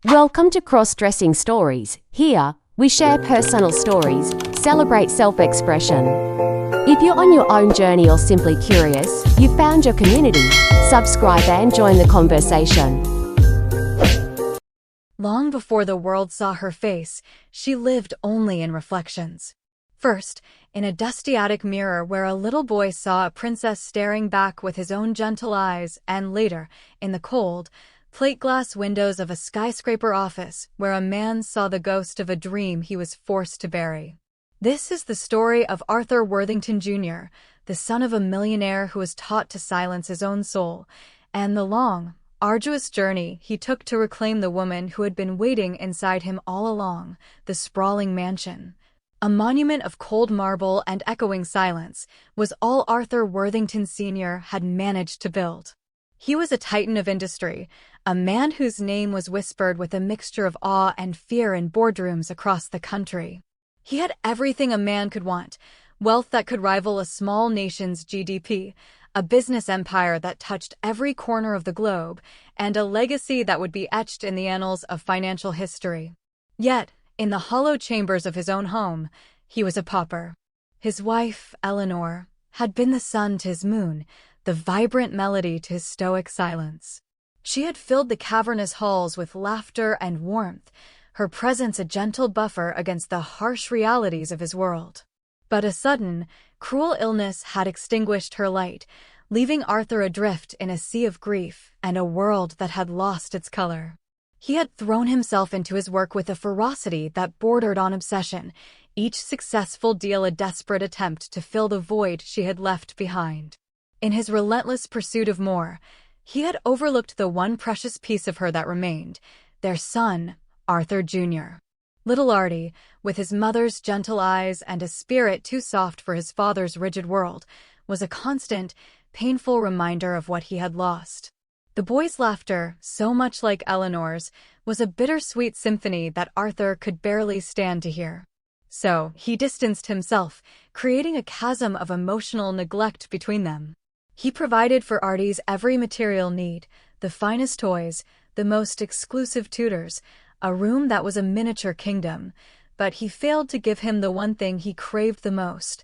Welcome to Crossdressing Stories. Here, we share personal stories, celebrate self-expression. If you're on your own journey or simply curious, you've found your community. Subscribe and join the conversation. Long before the world saw her face, she lived only in reflections. First, in a dusty attic mirror where a little boy saw a princess staring back with his own gentle eyes, and later, in the cold, plate glass windows of a skyscraper office where a man saw the ghost of a dream he was forced to bury. This is the story of Arthur Worthington Junior, the son of a millionaire who was taught to silence his own soul, and the long, arduous journey he took to reclaim the woman who had been waiting inside him all along, the sprawling mansion. A monument of cold marble and echoing silence was all Arthur Worthington Sr. had managed to build. He was a titan of industry, a man whose name was whispered with a mixture of awe and fear in boardrooms across the country. He had everything a man could want: wealth that could rival a small nation's GDP, a business empire that touched every corner of the globe, and a legacy that would be etched in the annals of financial history. Yet, in the hollow chambers of his own home, he was a pauper. His wife, Eleanor, had been the sun to his moon, the vibrant melody to his stoic silence. She had filled the cavernous halls with laughter and warmth, her presence a gentle buffer against the harsh realities of his world. But a sudden, cruel illness had extinguished her light, leaving Arthur adrift in a sea of grief and a world that had lost its color. He had thrown himself into his work with a ferocity that bordered on obsession, each successful deal a desperate attempt to fill the void she had left behind. In his relentless pursuit of more, he had overlooked the one precious piece of her that remained, their son, Arthur Jr. Little Artie, with his mother's gentle eyes and a spirit too soft for his father's rigid world, was a constant, painful reminder of what he had lost. The boy's laughter, so much like Eleanor's, was a bittersweet symphony that Arthur could barely stand to hear. So, he distanced himself, creating a chasm of emotional neglect between them. He provided for Artie's every material need, the finest toys, the most exclusive tutors, a room that was a miniature kingdom, but he failed to give him the one thing he craved the most: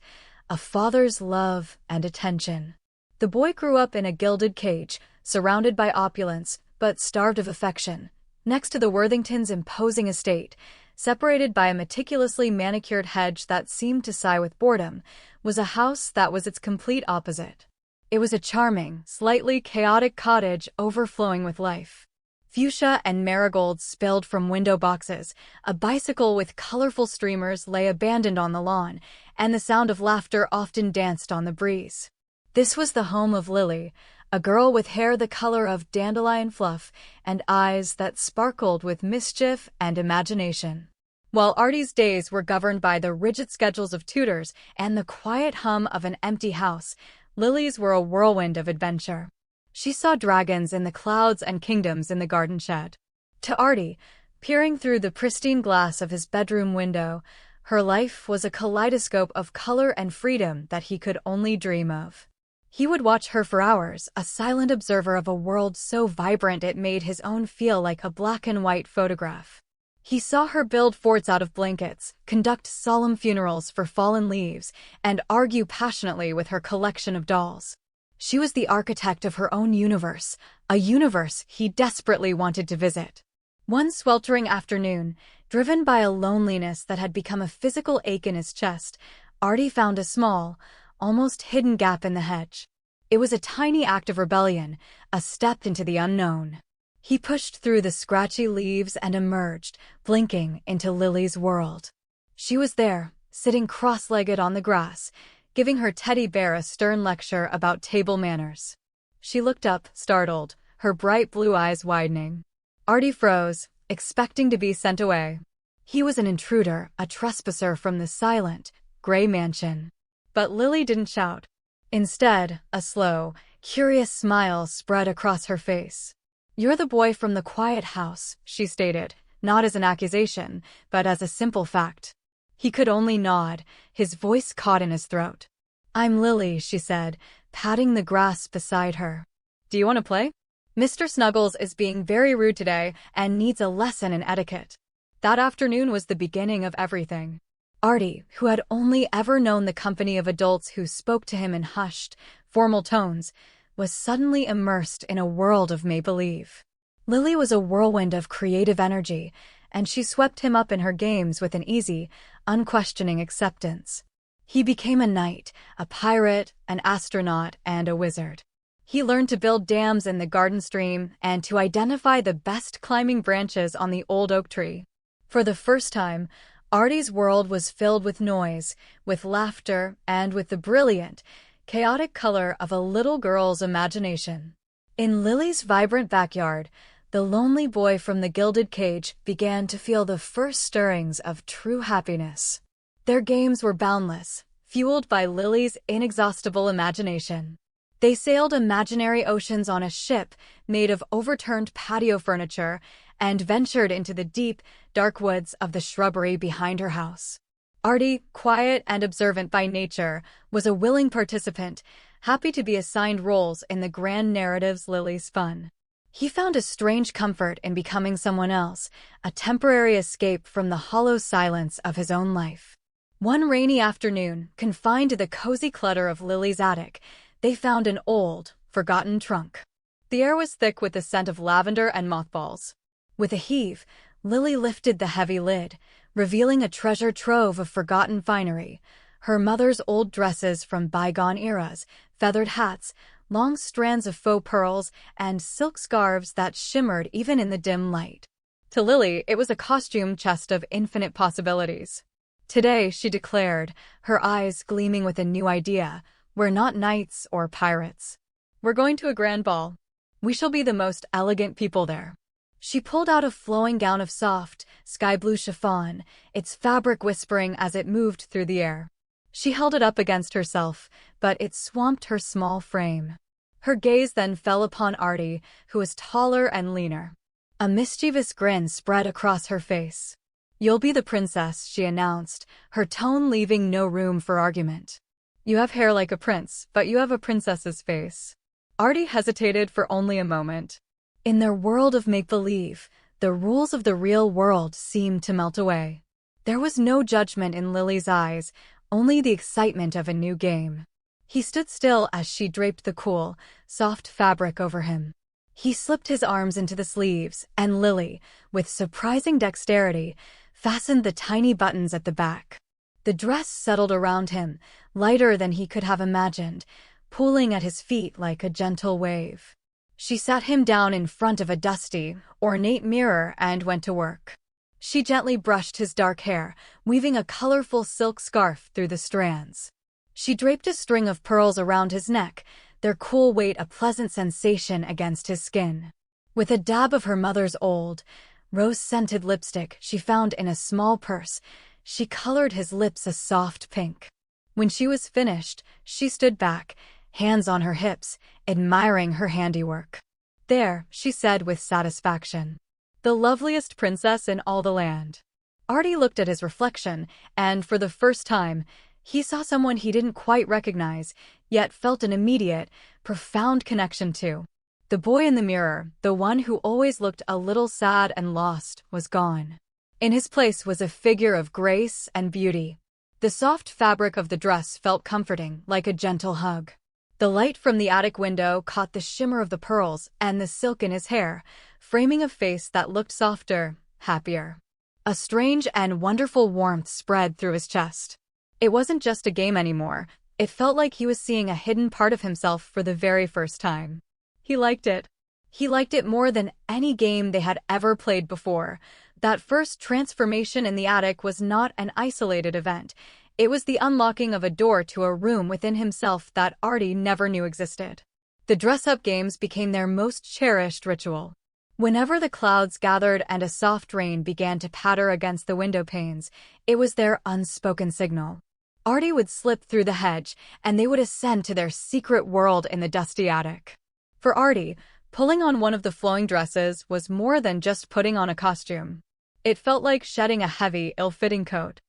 a father's love and attention. The boy grew up in a gilded cage, surrounded by opulence, but starved of affection. Next to the Worthingtons' imposing estate, separated by a meticulously manicured hedge that seemed to sigh with boredom, was a house that was its complete opposite. It was a charming, slightly chaotic cottage overflowing with life. Fuchsia and marigolds spilled from window boxes, a bicycle with colorful streamers lay abandoned on the lawn, and the sound of laughter often danced on the breeze. This was the home of Lily, a girl with hair the color of dandelion fluff and eyes that sparkled with mischief and imagination. While Artie's days were governed by the rigid schedules of tutors and the quiet hum of an empty house, Lily's were a whirlwind of adventure. She saw dragons in the clouds and kingdoms in the garden shed. To Artie, peering through the pristine glass of his bedroom window, her life was a kaleidoscope of color and freedom that he could only dream of. He would watch her for hours, a silent observer of a world so vibrant it made his own feel like a black-and-white photograph. He saw her build forts out of blankets, conduct solemn funerals for fallen leaves, and argue passionately with her collection of dolls. She was the architect of her own universe, a universe he desperately wanted to visit. One sweltering afternoon, driven by a loneliness that had become a physical ache in his chest, Artie found a small, almost hidden gap in the hedge. It was a tiny act of rebellion, a step into the unknown. He pushed through the scratchy leaves and emerged, blinking, into Lily's world. She was there, sitting cross-legged on the grass, giving her teddy bear a stern lecture about table manners. She looked up, startled, her bright blue eyes widening. Artie froze, expecting to be sent away. He was an intruder, a trespasser from the silent, gray mansion. But Lily didn't shout. Instead, a slow, curious smile spread across her face. "You're the boy from the quiet house," she stated, not as an accusation, but as a simple fact. He could only nod, his voice caught in his throat. "I'm Lily," she said, patting the grass beside her. "Do you want to play?" Mr. Snuggles is being very rude today and needs a lesson in etiquette. That afternoon was the beginning of everything. Artie, who had only ever known the company of adults who spoke to him in hushed, formal tones, was suddenly immersed in a world of make-believe. Lily was a whirlwind of creative energy, and she swept him up in her games with an easy, unquestioning acceptance. He became a knight, a pirate, an astronaut, and a wizard. He learned to build dams in the garden stream and to identify the best climbing branches on the old oak tree. For the first time, Artie's world was filled with noise, with laughter, and with the brilliant, chaotic color of a little girl's imagination. In Lily's vibrant backyard, the lonely boy from the gilded cage began to feel the first stirrings of true happiness. Their games were boundless, fueled by Lily's inexhaustible imagination. They sailed imaginary oceans on a ship made of overturned patio furniture and ventured into the deep, dark woods of the shrubbery behind her house. Artie, quiet and observant by nature, was a willing participant, happy to be assigned roles in the grand narratives Lily spun. He found a strange comfort in becoming someone else, a temporary escape from the hollow silence of his own life. One rainy afternoon, confined to the cozy clutter of Lily's attic, they found an old, forgotten trunk. The air was thick with the scent of lavender and mothballs. With a heave, Lily lifted the heavy lid, revealing a treasure trove of forgotten finery, her mother's old dresses from bygone eras, feathered hats, long strands of faux pearls, and silk scarves that shimmered even in the dim light. To Lily, it was a costume chest of infinite possibilities. Today, she declared, her eyes gleaming with a new idea, we're not knights or pirates. We're going to a grand ball. We shall be the most elegant people there. She pulled out a flowing gown of soft, sky-blue chiffon, its fabric whispering as it moved through the air. She held it up against herself, but it swamped her small frame. Her gaze then fell upon Artie, who was taller and leaner. A mischievous grin spread across her face. "You'll be the princess," she announced, her tone leaving no room for argument. "You have hair like a prince, but you have a princess's face." Artie hesitated for only a moment. In their world of make-believe, the rules of the real world seemed to melt away. There was no judgment in Lily's eyes, only the excitement of a new game. He stood still as she draped the cool, soft fabric over him. He slipped his arms into the sleeves, and Lily, with surprising dexterity, fastened the tiny buttons at the back. The dress settled around him, lighter than he could have imagined, pooling at his feet like a gentle wave. She sat him down in front of a dusty, ornate mirror and went to work. She gently brushed his dark hair, weaving a colorful silk scarf through the strands. She draped a string of pearls around his neck, their cool weight a pleasant sensation against his skin. With a dab of her mother's old, rose-scented lipstick she found in a small purse, she colored his lips a soft pink. When she was finished, she stood back, hands on her hips, admiring her handiwork. "There," she said with satisfaction. "The loveliest princess in all the land." Artie looked at his reflection, and for the first time, he saw someone he didn't quite recognize, yet felt an immediate, profound connection to. The boy in the mirror, the one who always looked a little sad and lost, was gone. In his place was a figure of grace and beauty. The soft fabric of the dress felt comforting, like a gentle hug. The light from the attic window caught the shimmer of the pearls and the silk in his hair, framing a face that looked softer, happier. A strange and wonderful warmth spread through his chest. It wasn't just a game anymore. It felt like he was seeing a hidden part of himself for the very first time. He liked it. He liked it more than any game they had ever played before. That first transformation in the attic was not an isolated event. It was the unlocking of a door to a room within himself that Artie never knew existed. The dress-up games became their most cherished ritual. Whenever the clouds gathered and a soft rain began to patter against the window panes, it was their unspoken signal. Artie would slip through the hedge, and they would ascend to their secret world in the dusty attic. For Artie, pulling on one of the flowing dresses was more than just putting on a costume. It felt like shedding a heavy, ill-fitting coat.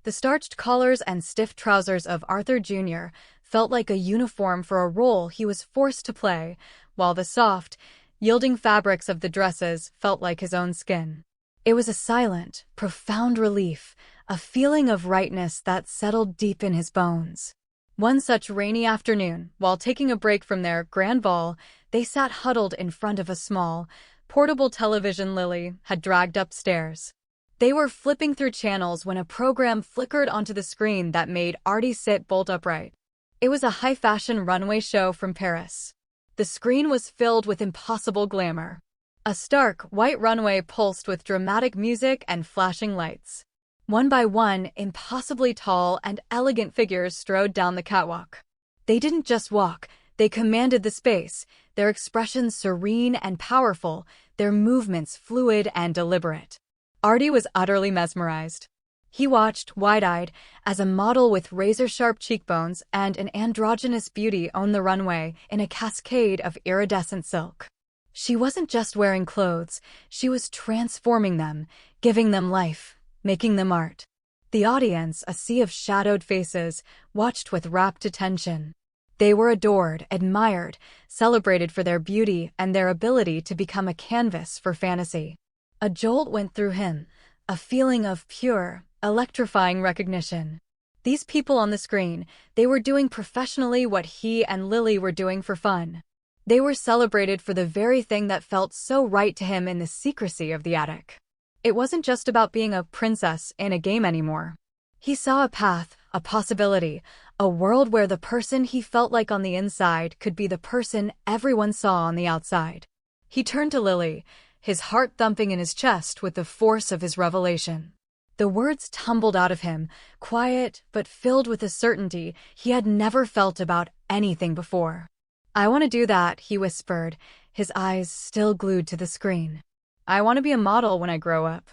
The starched collars and stiff trousers of Arthur Junior felt like a uniform for a role he was forced to play, while the soft, Yielding fabrics of the dresses felt like his own skin. It was a silent, profound relief, a feeling of rightness that settled deep in his bones. One such rainy afternoon, while taking a break from their grand ball, they sat huddled in front of a small, portable television Lily had dragged upstairs. They were flipping through channels when a program flickered onto the screen that made Artie sit bolt upright. It was a high-fashion runway show from Paris. The screen was filled with impossible glamour. A stark, white runway pulsed with dramatic music and flashing lights. One by one, impossibly tall and elegant figures strode down the catwalk. They didn't just walk, they commanded the space, their expressions serene and powerful, their movements fluid and deliberate. Artie was utterly mesmerized. He watched, wide-eyed, as a model with razor-sharp cheekbones and an androgynous beauty owned the runway in a cascade of iridescent silk. She wasn't just wearing clothes, she was transforming them, giving them life, making them art. The audience, a sea of shadowed faces, watched with rapt attention. They were adored, admired, celebrated for their beauty and their ability to become a canvas for fantasy. A jolt went through him, a feeling of pure, electrifying recognition. These people on the screen, they were doing professionally what he and Lily were doing for fun. They were celebrated for the very thing that felt so right to him in the secrecy of the attic. It wasn't just about being a princess in a game anymore. He saw a path, a possibility, a world where the person he felt like on the inside could be the person everyone saw on the outside. He turned to Lily, his heart thumping in his chest with the force of his revelation. The words tumbled out of him, quiet but filled with a certainty he had never felt about anything before. "I want to do that," he whispered, his eyes still glued to the screen. "I want to be a model when I grow up."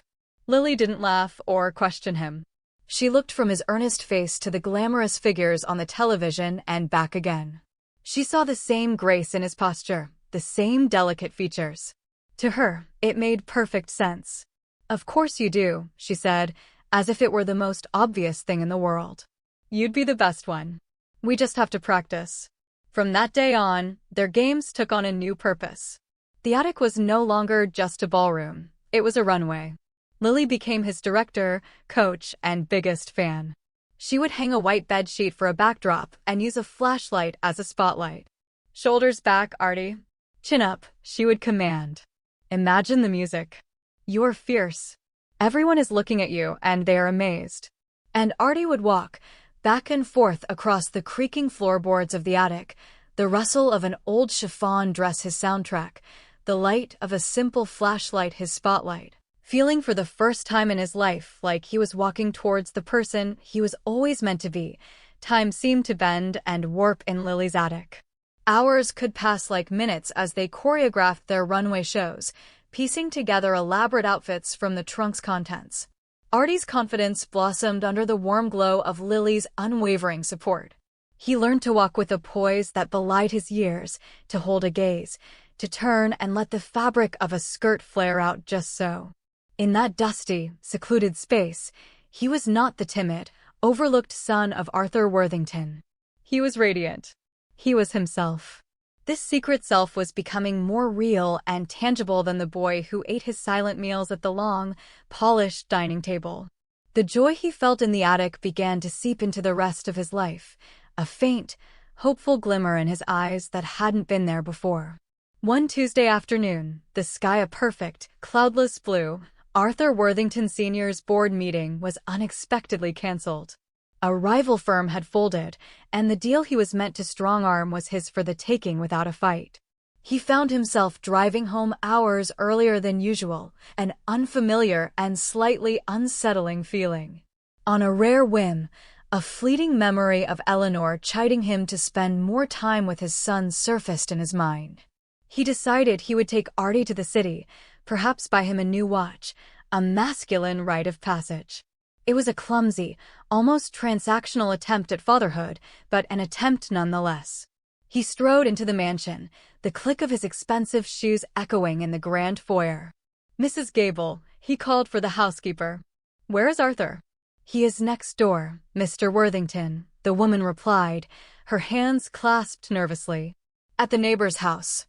Lily didn't laugh or question him. She looked from his earnest face to the glamorous figures on the television and back again. She saw the same grace in his posture, the same delicate features. To her, it made perfect sense. "Of course you do," she said, as if it were the most obvious thing in the world. "You'd be the best one. We just have to practice." From that day on, their games took on a new purpose. The attic was no longer just a ballroom, it was a runway. Lily became his director, coach, and biggest fan. She would hang a white bedsheet for a backdrop and use a flashlight as a spotlight. "Shoulders back, Artie. Chin up," she would command. "Imagine the music. You're fierce. Everyone is looking at you and they are amazed." And Artie would walk back and forth across the creaking floorboards of the attic, the rustle of an old chiffon dress his soundtrack, the light of a simple flashlight his spotlight, feeling for the first time in his life like he was walking towards the person he was always meant to be. Time seemed to bend and warp in Lily's attic. Hours could pass like minutes as they choreographed their runway shows, piecing together elaborate outfits from the trunk's contents. Artie's confidence blossomed under the warm glow of Lily's unwavering support. He learned to walk with a poise that belied his years, to hold a gaze, to turn and let the fabric of a skirt flare out just so. In that dusty, secluded space, he was not the timid, overlooked son of Arthur Worthington. He was radiant. He was himself. This secret self was becoming more real and tangible than the boy who ate his silent meals at the long, polished dining table. The joy he felt in the attic began to seep into the rest of his life, a faint, hopeful glimmer in his eyes that hadn't been there before. One Tuesday afternoon, the sky a perfect, cloudless blue, Arthur Worthington Sr.'s board meeting was unexpectedly canceled. A rival firm had folded, and the deal he was meant to strong-arm was his for the taking without a fight. He found himself driving home hours earlier than usual, an unfamiliar and slightly unsettling feeling. On a rare whim, a fleeting memory of Eleanor chiding him to spend more time with his son surfaced in his mind. He decided he would take Artie to the city, perhaps buy him a new watch, a masculine rite of passage. It was a clumsy, almost transactional attempt at fatherhood, but an attempt nonetheless. He strode into the mansion, the click of his expensive shoes echoing in the grand foyer. "Mrs. Gable," he called for the housekeeper. "Where is Arthur?" "He is next door, Mr. Worthington," the woman replied, her hands clasped nervously. "At the neighbor's house.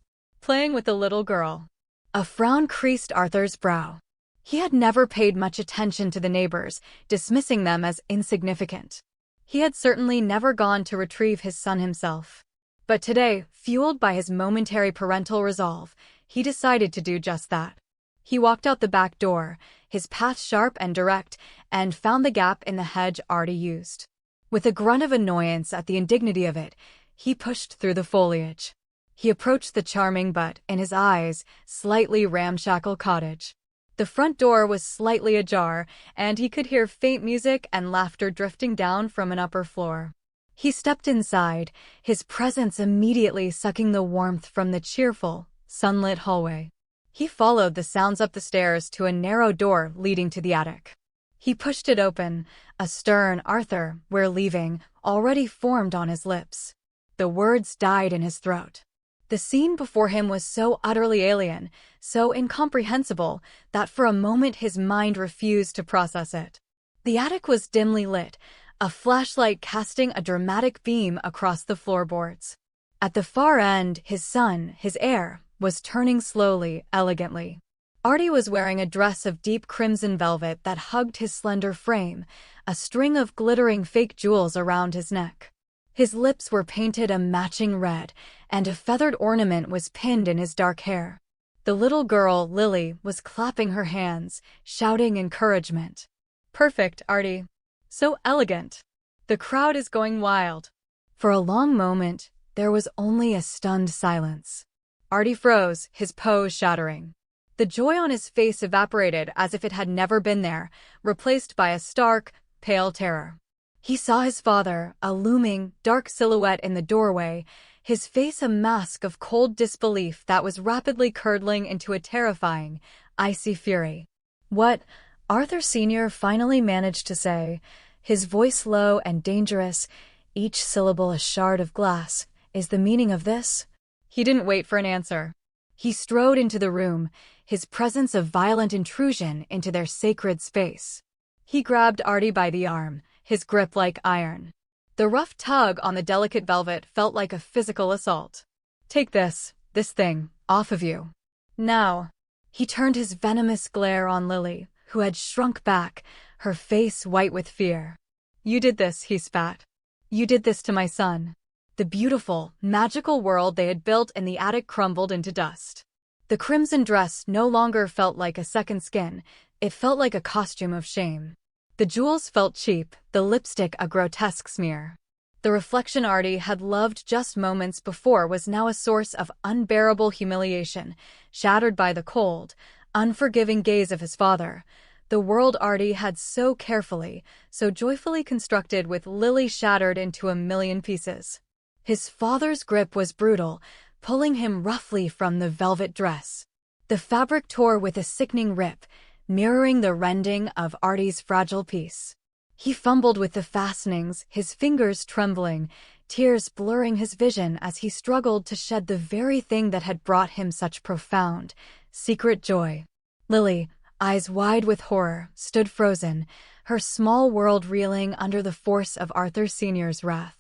playing with the little girl. A frown creased Arthur's brow. He had never paid much attention to the neighbors, dismissing them as insignificant. He had certainly never gone to retrieve his son himself. But today, fueled by his momentary parental resolve, he decided to do just that. He walked out the back door, his path sharp and direct, and found the gap in the hedge Artie used. With a grunt of annoyance at the indignity of it, he pushed through the foliage. He approached the charming but, in his eyes, slightly ramshackle cottage. The front door was slightly ajar, and he could hear faint music and laughter drifting down from an upper floor. He stepped inside, his presence immediately sucking the warmth from the cheerful, sunlit hallway. He followed the sounds up the stairs to a narrow door leading to the attic. He pushed it open, a stern "Arthur, we're leaving" already formed on his lips. The words died in his throat. The scene before him was so utterly alien, so incomprehensible, that for a moment his mind refused to process it. The attic was dimly lit, a flashlight casting a dramatic beam across the floorboards. At the far end, his son, his heir, was turning slowly, elegantly. Artie was wearing a dress of deep crimson velvet that hugged his slender frame, a string of glittering fake jewels around his neck. His lips were painted a matching red, and a feathered ornament was pinned in his dark hair. The little girl, Lily, was clapping her hands, shouting encouragement. "Perfect, Artie. So elegant. The crowd is going wild." For a long moment, there was only a stunned silence. Artie froze, his pose shattering. The joy on his face evaporated as if it had never been there, replaced by a stark, pale terror. He saw his father, a looming, dark silhouette in the doorway, his face a mask of cold disbelief that was rapidly curdling into a terrifying, icy fury. "What?" Arthur Sr. finally managed to say, his voice low and dangerous, each syllable a shard of glass. "Is the meaning of this?" He didn't wait for an answer. He strode into the room, his presence a violent intrusion into their sacred space. He grabbed Artie by the arm, his grip like iron. The rough tug on the delicate velvet felt like a physical assault. "Take this thing, off of you. Now." He turned his venomous glare on Lily, who had shrunk back, her face white with fear. "You did this," he spat. "You did this to my son." The beautiful, magical world they had built in the attic crumbled into dust. The crimson dress no longer felt like a second skin, it felt like a costume of shame. The jewels felt cheap, the lipstick a grotesque smear. The reflection Artie had loved just moments before was now a source of unbearable humiliation, shattered by the cold, unforgiving gaze of his father. The world Artie had so carefully, so joyfully constructed with Lily shattered into a million pieces. His father's grip was brutal, pulling him roughly from the velvet dress. The fabric tore with a sickening rip, mirroring the rending of Artie's fragile piece. He fumbled with the fastenings, his fingers trembling, tears blurring his vision as he struggled to shed the very thing that had brought him such profound, secret joy. Lily, eyes wide with horror, stood frozen, her small world reeling under the force of Arthur Sr.'s wrath.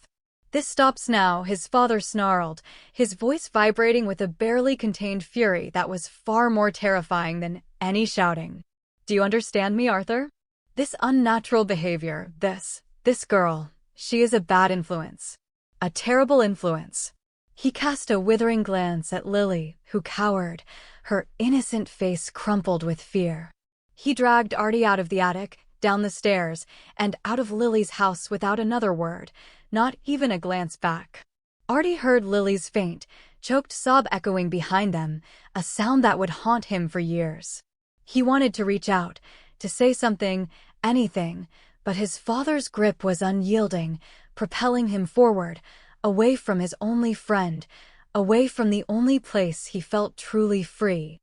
"This stops now," his father snarled, his voice vibrating with a barely contained fury that was far more terrifying than any shouting. "Do you understand me, Arthur? This unnatural behavior, this girl, she is a bad influence. A terrible influence." He cast a withering glance at Lily, who cowered, her innocent face crumpled with fear. He dragged Artie out of the attic, down the stairs, and out of Lily's house without another word, not even a glance back. Artie heard Lily's faint, choked sob echoing behind them, a sound that would haunt him for years. He wanted to reach out, to say something, anything, but his father's grip was unyielding, propelling him forward, away from his only friend, away from the only place he felt truly free.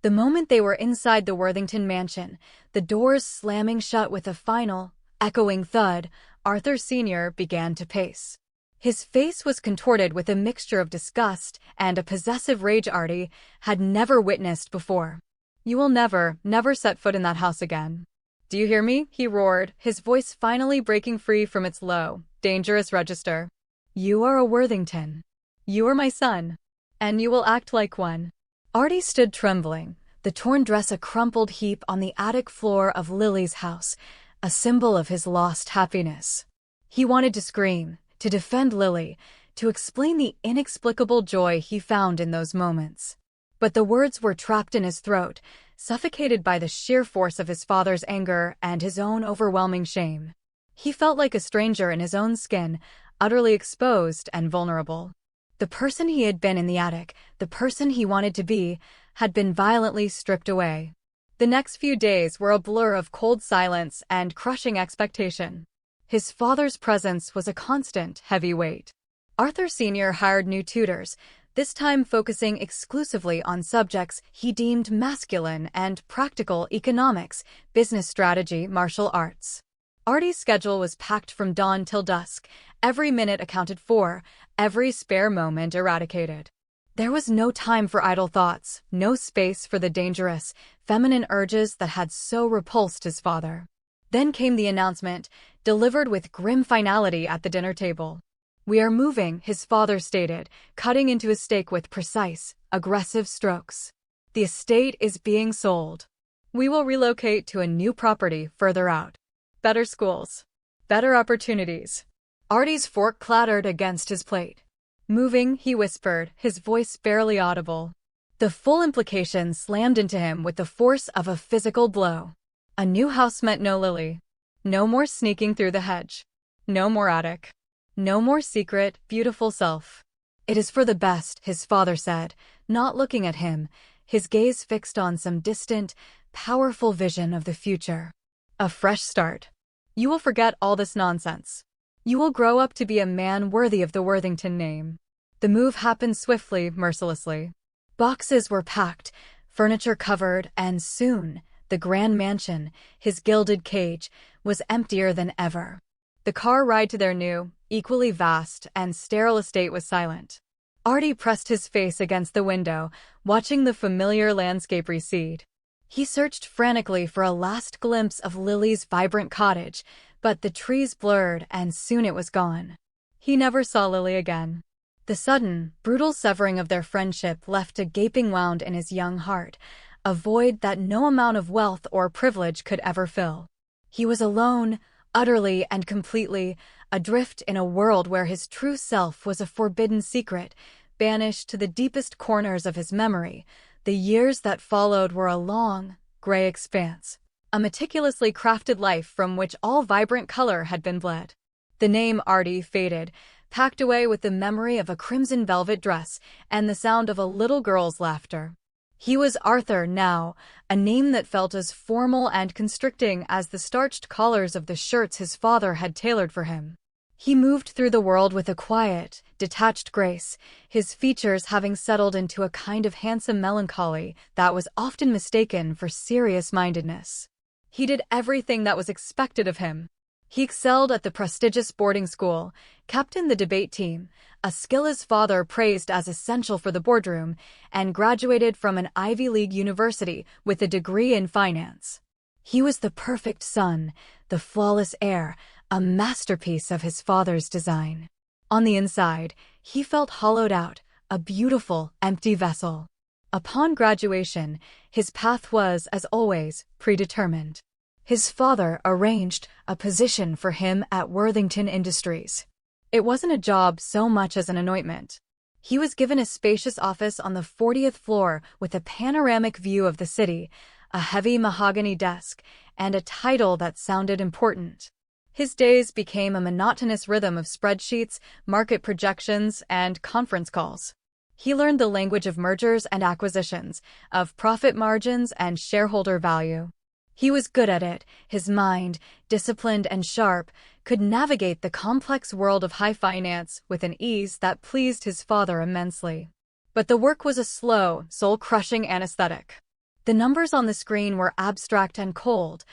The moment they were inside the Worthington mansion, the doors slamming shut with a final, echoing thud, Arthur Sr. began to pace. His face was contorted with a mixture of disgust and a possessive rage Artie had never witnessed before. "You will never set foot in that house again. Do you hear me?" he roared, his voice finally breaking free from its low, dangerous register. "You are a Worthington. You are my son. And you will act like one. Artie stood trembling, the torn dress a crumpled heap on the attic floor of Lily's house, a symbol of his lost happiness. He wanted to scream, to defend Lily, to explain the inexplicable joy he found in those moments. But the words were trapped in his throat, suffocated by the sheer force of his father's anger and his own overwhelming shame. He felt like a stranger in his own skin, utterly exposed and vulnerable. The person he had been in the attic, the person he wanted to be, had been violently stripped away. The next few days were a blur of cold silence and crushing expectation. His father's presence was a constant, heavy weight. Arthur Sr. hired new tutors, this time focusing exclusively on subjects he deemed masculine and practical: economics, business strategy, martial arts. Artie's schedule was packed from dawn till dusk, every minute accounted for, every spare moment eradicated. There was no time for idle thoughts, no space for the dangerous, feminine urges that had so repulsed his father. Then came the announcement, delivered with grim finality at the dinner table. "We are moving," his father stated, cutting into his steak with precise, aggressive strokes. "The estate is being sold. We will relocate to a new property further out. Better schools. Better opportunities." Artie's fork clattered against his plate. "Moving," he whispered, his voice barely audible. The full implication slammed into him with the force of a physical blow. A new house meant no Lily. No more sneaking through the hedge. No more attic. No more secret, beautiful self. "It is for the best," his father said, not looking at him, his gaze fixed on some distant, powerful vision of the future. "A fresh start. You will forget all this nonsense. You will grow up to be a man worthy of the Worthington name." The move happened swiftly, mercilessly. Boxes were packed, furniture covered, and soon, the grand mansion, his gilded cage, was emptier than ever. The car ride to their new, equally vast and sterile estate was silent. Artie pressed his face against the window, watching the familiar landscape recede. He searched frantically for a last glimpse of Lily's vibrant cottage, but the trees blurred and soon it was gone. He never saw Lily again. The sudden, brutal severing of their friendship left a gaping wound in his young heart, a void that no amount of wealth or privilege could ever fill. He was alone, utterly and completely, adrift in a world where his true self was a forbidden secret, banished to the deepest corners of his memory. The years that followed were a long, gray expanse, a meticulously crafted life from which all vibrant color had been bled. The name Artie faded, packed away with the memory of a crimson velvet dress and the sound of a little girl's laughter. He was Arthur now, a name that felt as formal and constricting as the starched collars of the shirts his father had tailored for him. He moved through the world with a quiet, detached grace, his features having settled into a kind of handsome melancholy that was often mistaken for serious-mindedness. He did everything that was expected of him. He excelled at the prestigious boarding school, captained the debate team, a skill his father praised as essential for the boardroom, and graduated from an Ivy League university with a degree in finance. He was the perfect son, the flawless heir, a masterpiece of his father's design. On the inside, he felt hollowed out, a beautiful, empty vessel. Upon graduation, his path was, as always, predetermined. His father arranged a position for him at Worthington Industries. It wasn't a job so much as an anointment. He was given a spacious office on the 40th floor with a panoramic view of the city, a heavy mahogany desk, and a title that sounded important. His days became a monotonous rhythm of spreadsheets, market projections, and conference calls. He learned the language of mergers and acquisitions, of profit margins and shareholder value. He was good at it. His mind, disciplined and sharp, could navigate the complex world of high finance with an ease that pleased his father immensely. But the work was a slow, soul-crushing anesthetic. The numbers on the screen were abstract and cold,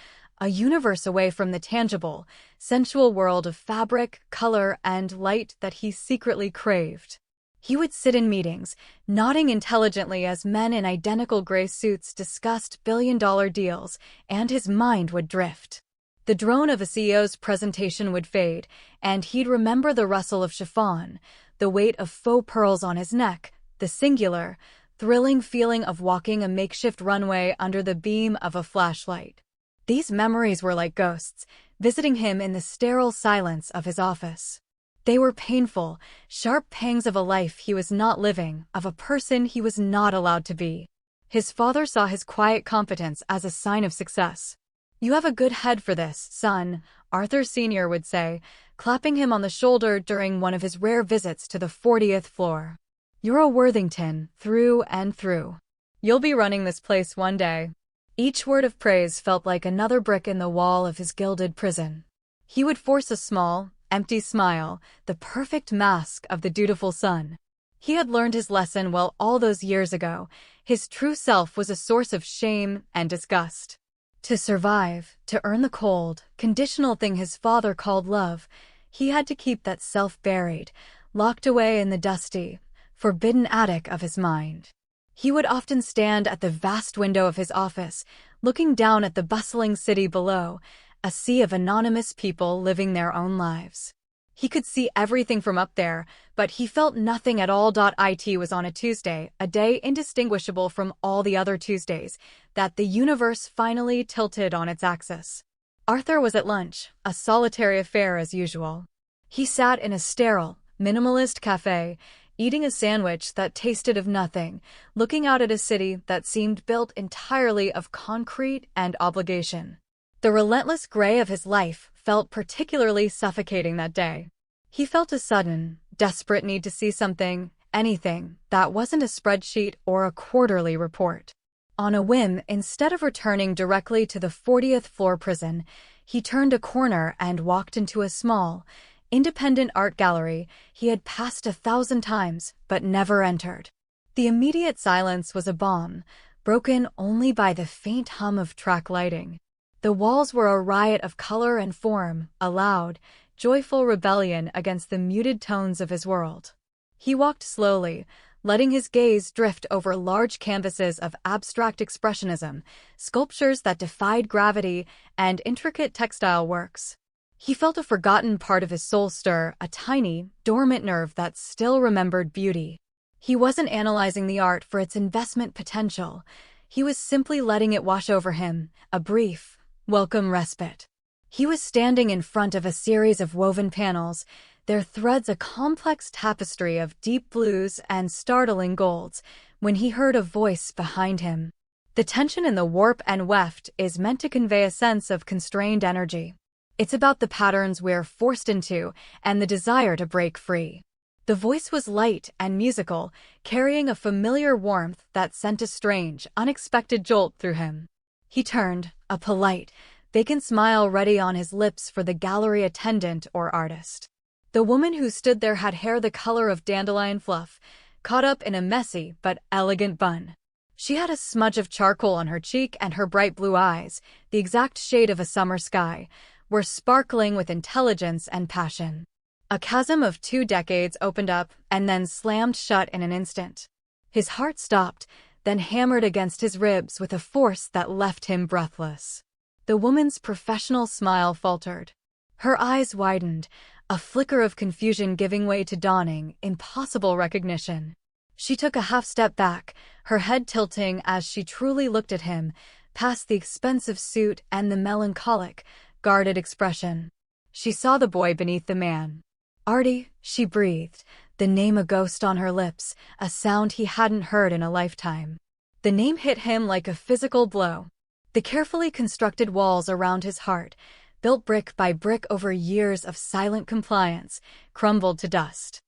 a universe away from the tangible, sensual world of fabric, color, and light that he secretly craved. He would sit in meetings, nodding intelligently as men in identical gray suits discussed billion-dollar deals, and his mind would drift. The drone of a CEO's presentation would fade, and he'd remember the rustle of chiffon, the weight of faux pearls on his neck, the singular, thrilling feeling of walking a makeshift runway under the beam of a flashlight. These memories were like ghosts, visiting him in the sterile silence of his office. They were painful, sharp pangs of a life he was not living, of a person he was not allowed to be. His father saw his quiet competence as a sign of success. "You have a good head for this, son," Arthur Sr. would say, clapping him on the shoulder during one of his rare visits to the 40th floor. "You're a Worthington, through and through. You'll be running this place one day." Each word of praise felt like another brick in the wall of his gilded prison. He would force a small, empty smile, the perfect mask of the dutiful son. He had learned his lesson well all those years ago. His true self was a source of shame and disgust. To survive, to earn the cold, conditional thing his father called love, he had to keep that self buried, locked away in the dusty, forbidden attic of his mind. He would often stand at the vast window of his office, looking down at the bustling city below, a sea of anonymous people living their own lives. He could see everything from up there, but he felt nothing at all. It was on a Tuesday, a day indistinguishable from all the other Tuesdays, that the universe finally tilted on its axis. Arthur was at lunch, a solitary affair as usual. He sat in a sterile, minimalist cafe, eating a sandwich that tasted of nothing, looking out at a city that seemed built entirely of concrete and obligation. The relentless gray of his life felt particularly suffocating that day. He felt a sudden, desperate need to see something, anything, that wasn't a spreadsheet or a quarterly report. On a whim, instead of returning directly to the 40th floor prison, he turned a corner and walked into a small, independent art gallery he had passed 1,000 times but never entered. The immediate silence was a balm, broken only by the faint hum of track lighting. The walls were a riot of color and form, a loud, joyful rebellion against the muted tones of his world. He walked slowly, letting his gaze drift over large canvases of abstract expressionism, sculptures that defied gravity, and intricate textile works. He felt a forgotten part of his soul stir, a tiny, dormant nerve that still remembered beauty. He wasn't analyzing the art for its investment potential. He was simply letting it wash over him, a brief, welcome respite. He was standing in front of a series of woven panels, their threads a complex tapestry of deep blues and startling golds, when he heard a voice behind him. The tension in the warp and weft is meant to convey a sense of constrained energy. It's about the patterns we're forced into and the desire to break free. The voice was light and musical, carrying a familiar warmth that sent a strange, unexpected jolt through him. He turned, a polite, vacant smile ready on his lips for the gallery attendant or artist. The woman who stood there had hair the color of dandelion fluff, caught up in a messy but elegant bun. She had a smudge of charcoal on her cheek, and her bright blue eyes, the exact shade of a summer sky, were sparkling with intelligence and passion. A chasm of 2 decades opened up and then slammed shut in an instant. His heart stopped, then hammered against his ribs with a force that left him breathless. The woman's professional smile faltered. Her eyes widened, a flicker of confusion giving way to dawning, impossible recognition. She took a half step back, her head tilting as she truly looked at him, past the expensive suit and the melancholic, guarded expression. She saw the boy beneath the man. "Artie," she breathed, the name a ghost on her lips, a sound he hadn't heard in a lifetime. The name hit him like a physical blow. The carefully constructed walls around his heart, built brick by brick over years of silent compliance, crumbled to dust.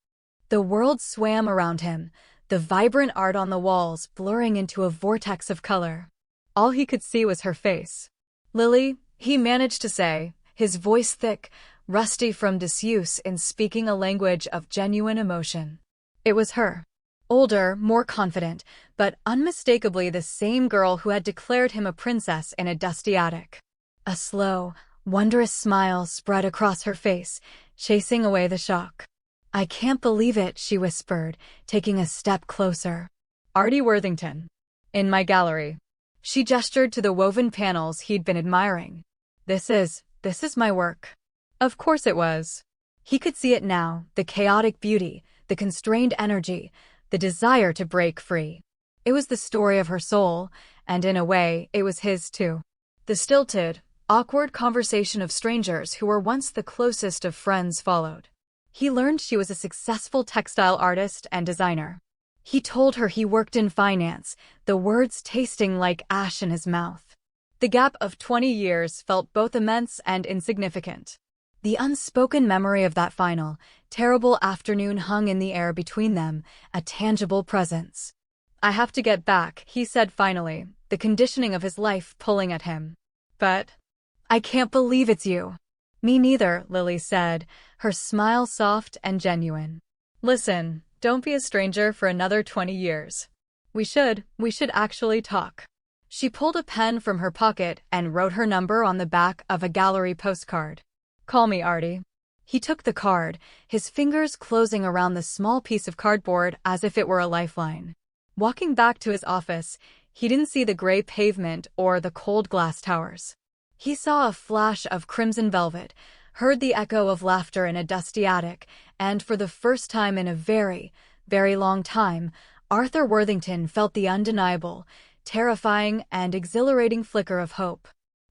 The world swam around him, the vibrant art on the walls blurring into a vortex of color. All he could see was her face. "Lily," he managed to say, his voice thick, rusty from disuse in speaking a language of genuine emotion. It was her. Older, more confident, but unmistakably the same girl who had declared him a princess in a dusty attic. A slow, wondrous smile spread across her face, chasing away the shock. "I can't believe it," she whispered, taking a step closer. "Artie Worthington. In my gallery." She gestured to the woven panels he'd been admiring. This is my work." Of course it was. He could see it now, the chaotic beauty, the constrained energy, the desire to break free. It was the story of her soul, and in a way, it was his too. The stilted, awkward conversation of strangers who were once the closest of friends followed. He learned she was a successful textile artist and designer. He told her he worked in finance, the words tasting like ash in his mouth. The gap of 20 years felt both immense and insignificant. The unspoken memory of that final, terrible afternoon hung in the air between them, a tangible presence. "I have to get back," he said finally, the conditioning of his life pulling at him. "But I can't believe it's you." "Me neither," Lily said, her smile soft and genuine. "Listen, don't be a stranger for another 20 years. We should actually talk." She pulled a pen from her pocket and wrote her number on the back of a gallery postcard. "Call me, Artie." He took the card, his fingers closing around the small piece of cardboard as if it were a lifeline. Walking back to his office, he didn't see the gray pavement or the cold glass towers. He saw a flash of crimson velvet, heard the echo of laughter in a dusty attic, and for the first time in a very, very long time, Arthur Worthington felt the undeniable, terrifying, and exhilarating flicker of hope.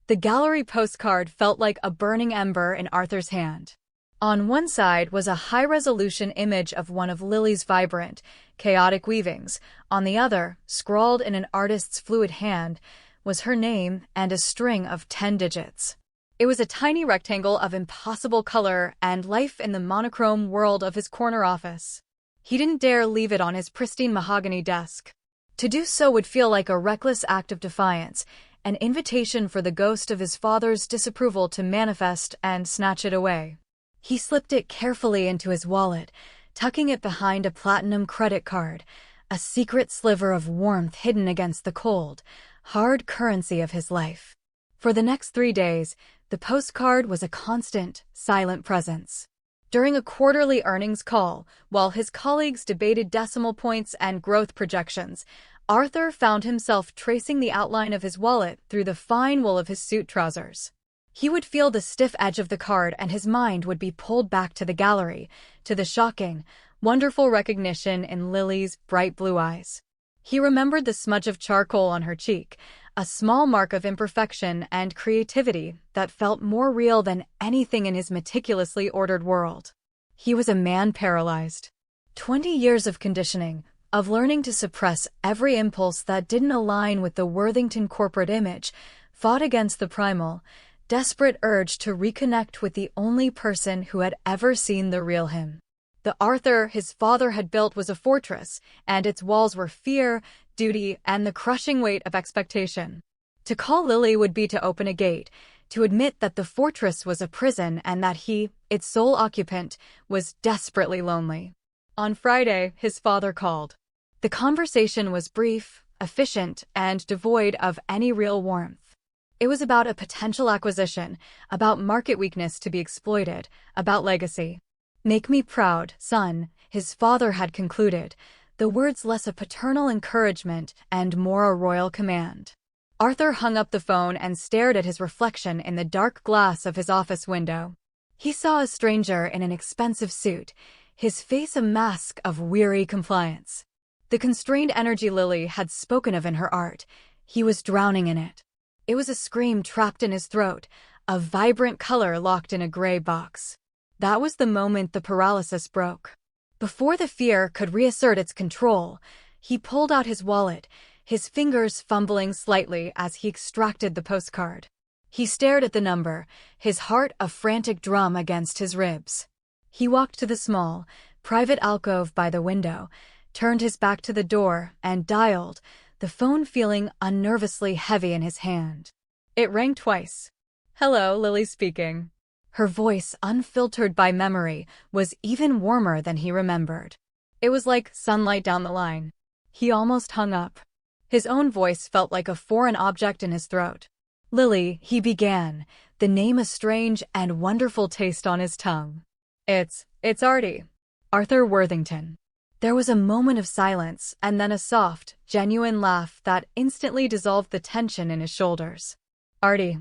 The gallery postcard felt like a burning ember in Arthur's hand. On one side was a high-resolution image of one of Lily's vibrant, chaotic weavings. On the other, scrawled in an artist's fluid hand, was her name and a string of 10 digits. It was a tiny rectangle of impossible color and life in the monochrome world of his corner office. He didn't dare leave it on his pristine mahogany desk. To do so would feel like a reckless act of defiance, an invitation for the ghost of his father's disapproval to manifest and snatch it away. He slipped it carefully into his wallet, tucking it behind a platinum credit card, a secret sliver of warmth hidden against the cold, hard currency of his life. For the next 3 days, the postcard was a constant, silent presence. During a quarterly earnings call, while his colleagues debated decimal points and growth projections, Arthur found himself tracing the outline of his wallet through the fine wool of his suit trousers. He would feel the stiff edge of the card and his mind would be pulled back to the gallery, to the shocking, wonderful recognition in Lily's bright blue eyes. He remembered the smudge of charcoal on her cheek, a small mark of imperfection and creativity that felt more real than anything in his meticulously ordered world. He was a man paralyzed. 20 years of conditioning, of learning to suppress every impulse that didn't align with the Worthington corporate image, fought against the primal, desperate urge to reconnect with the only person who had ever seen the real him. The Arthur his father had built was a fortress, and its walls were fear, duty, and the crushing weight of expectation. To call Lily would be to open a gate, to admit that the fortress was a prison and that he, its sole occupant, was desperately lonely. On Friday, his father called. The conversation was brief, efficient, and devoid of any real warmth. It was about a potential acquisition, about market weakness to be exploited, about legacy. "Make me proud, son," his father had concluded, the words less a paternal encouragement and more a royal command. Arthur hung up the phone and stared at his reflection in the dark glass of his office window. He saw a stranger in an expensive suit, his face a mask of weary compliance. The constrained energy Lily had spoken of in her art, he was drowning in it. It was a scream trapped in his throat, a vibrant color locked in a gray box. That was the moment the paralysis broke. Before the fear could reassert its control, he pulled out his wallet, his fingers fumbling slightly as he extracted the postcard. He stared at the number, his heart a frantic drum against his ribs. He walked to the small, private alcove by the window, turned his back to the door, and dialed, the phone feeling unnervously heavy in his hand. It rang twice. "Hello, Lily speaking." Her voice, unfiltered by memory, was even warmer than he remembered. It was like sunlight down the line. He almost hung up. His own voice felt like a foreign object in his throat. "Lily," he began, the name a strange and wonderful taste on his tongue. It's Artie. Arthur Worthington." There was a moment of silence, and then a soft, genuine laugh that instantly dissolved the tension in his shoulders. "Artie,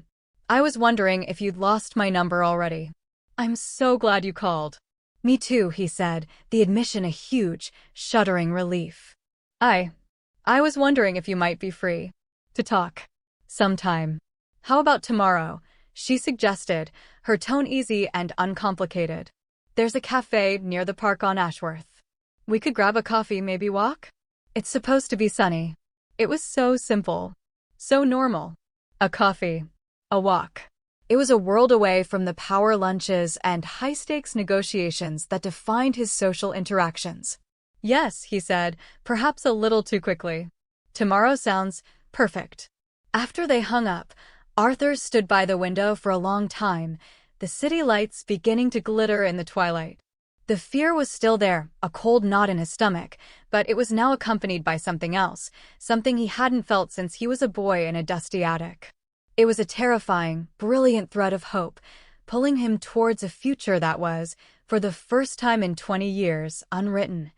I was wondering if you'd lost my number already. I'm so glad you called." Me too, he said, the admission a huge, shuddering relief. I was wondering if you might be free to talk sometime. How about tomorrow? She suggested, her tone easy and uncomplicated. There's a cafe near the park on Ashworth. We could grab a coffee, maybe walk? It's supposed to be sunny. It was so simple. So normal. A coffee. A walk. It was a world away from the power lunches and high-stakes negotiations that defined his social interactions. Yes, he said, perhaps a little too quickly. Tomorrow sounds perfect. After they hung up, Arthur stood by the window for a long time, the city lights beginning to glitter in the twilight. The fear was still there, a cold knot in his stomach, but it was now accompanied by something else, something he hadn't felt since he was a boy in a dusty attic. It was a terrifying, brilliant thread of hope, pulling him towards a future that was, for the first time in 20 years, unwritten.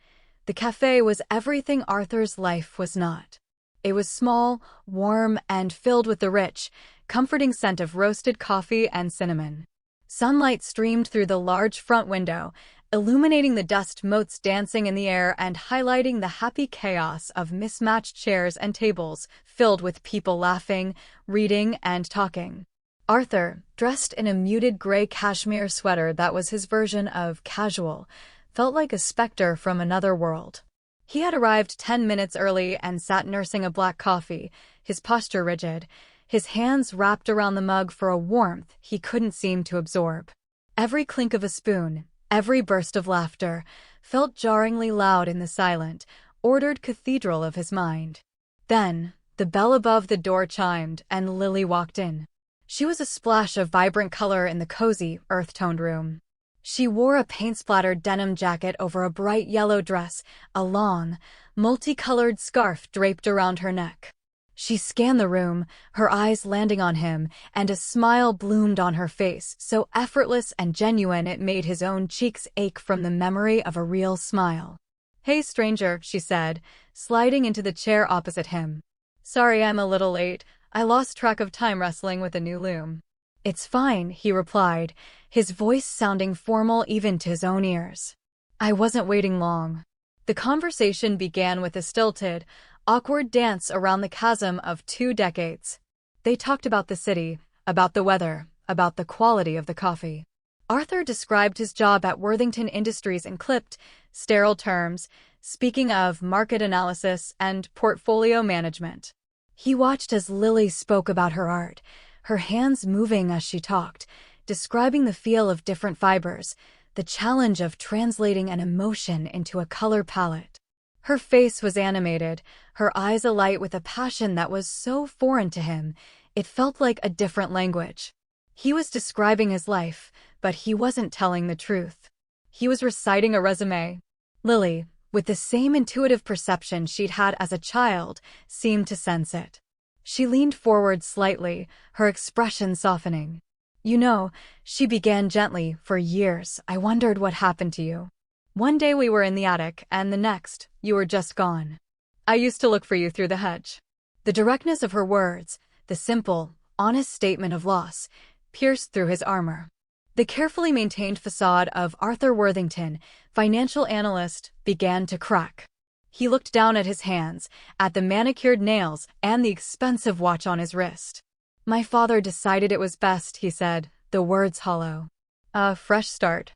The cafe was everything Arthur's life was not. It was small, warm, and filled with the rich, comforting scent of roasted coffee and cinnamon. Sunlight streamed through the large front window, illuminating the dust motes dancing in the air and highlighting the happy chaos of mismatched chairs and tables filled with people laughing, reading, and talking. Arthur, dressed in a muted gray cashmere sweater that was his version of casual, felt like a specter from another world. He had arrived 10 minutes early and sat nursing a black coffee, his posture rigid, his hands wrapped around the mug for a warmth he couldn't seem to absorb. Every clink of a spoon, every burst of laughter, felt jarringly loud in the silent, ordered cathedral of his mind. Then, the bell above the door chimed and Lily walked in. She was a splash of vibrant color in the cozy, earth-toned room. She wore a paint-splattered denim jacket over a bright yellow dress, a long, multicolored scarf draped around her neck. She scanned the room, her eyes landing on him, and a smile bloomed on her face, so effortless and genuine it made his own cheeks ache from the memory of a real smile. "Hey, stranger," she said, sliding into the chair opposite him. "Sorry I'm a little late. I lost track of time wrestling with a new loom." "It's fine," he replied, his voice sounding formal even to his own ears. "I wasn't waiting long." The conversation began with a stilted, awkward dance around the chasm of 2 decades. They talked about the city, about the weather, about the quality of the coffee. Arthur described his job at Worthington Industries in clipped, sterile terms, speaking of market analysis and portfolio management. He watched as Lily spoke about her art, her hands moving as she talked, describing the feel of different fibers, the challenge of translating an emotion into a color palette. Her face was animated, her eyes alight with a passion that was so foreign to him, it felt like a different language. He was describing his life, but he wasn't telling the truth. He was reciting a resume. Lily, with the same intuitive perception she'd had as a child, seemed to sense it. She leaned forward slightly, her expression softening. "You know," she began gently, "for years I wondered what happened to you. One day we were in the attic, and the next, you were just gone. I used to look for you through the hedge." The directness of her words, the simple, honest statement of loss, pierced through his armor. The carefully maintained facade of Arthur Worthington, financial analyst, began to crack. He looked down at his hands, at the manicured nails and the expensive watch on his wrist. "My father decided it was best," he said, the words hollow. "A fresh start."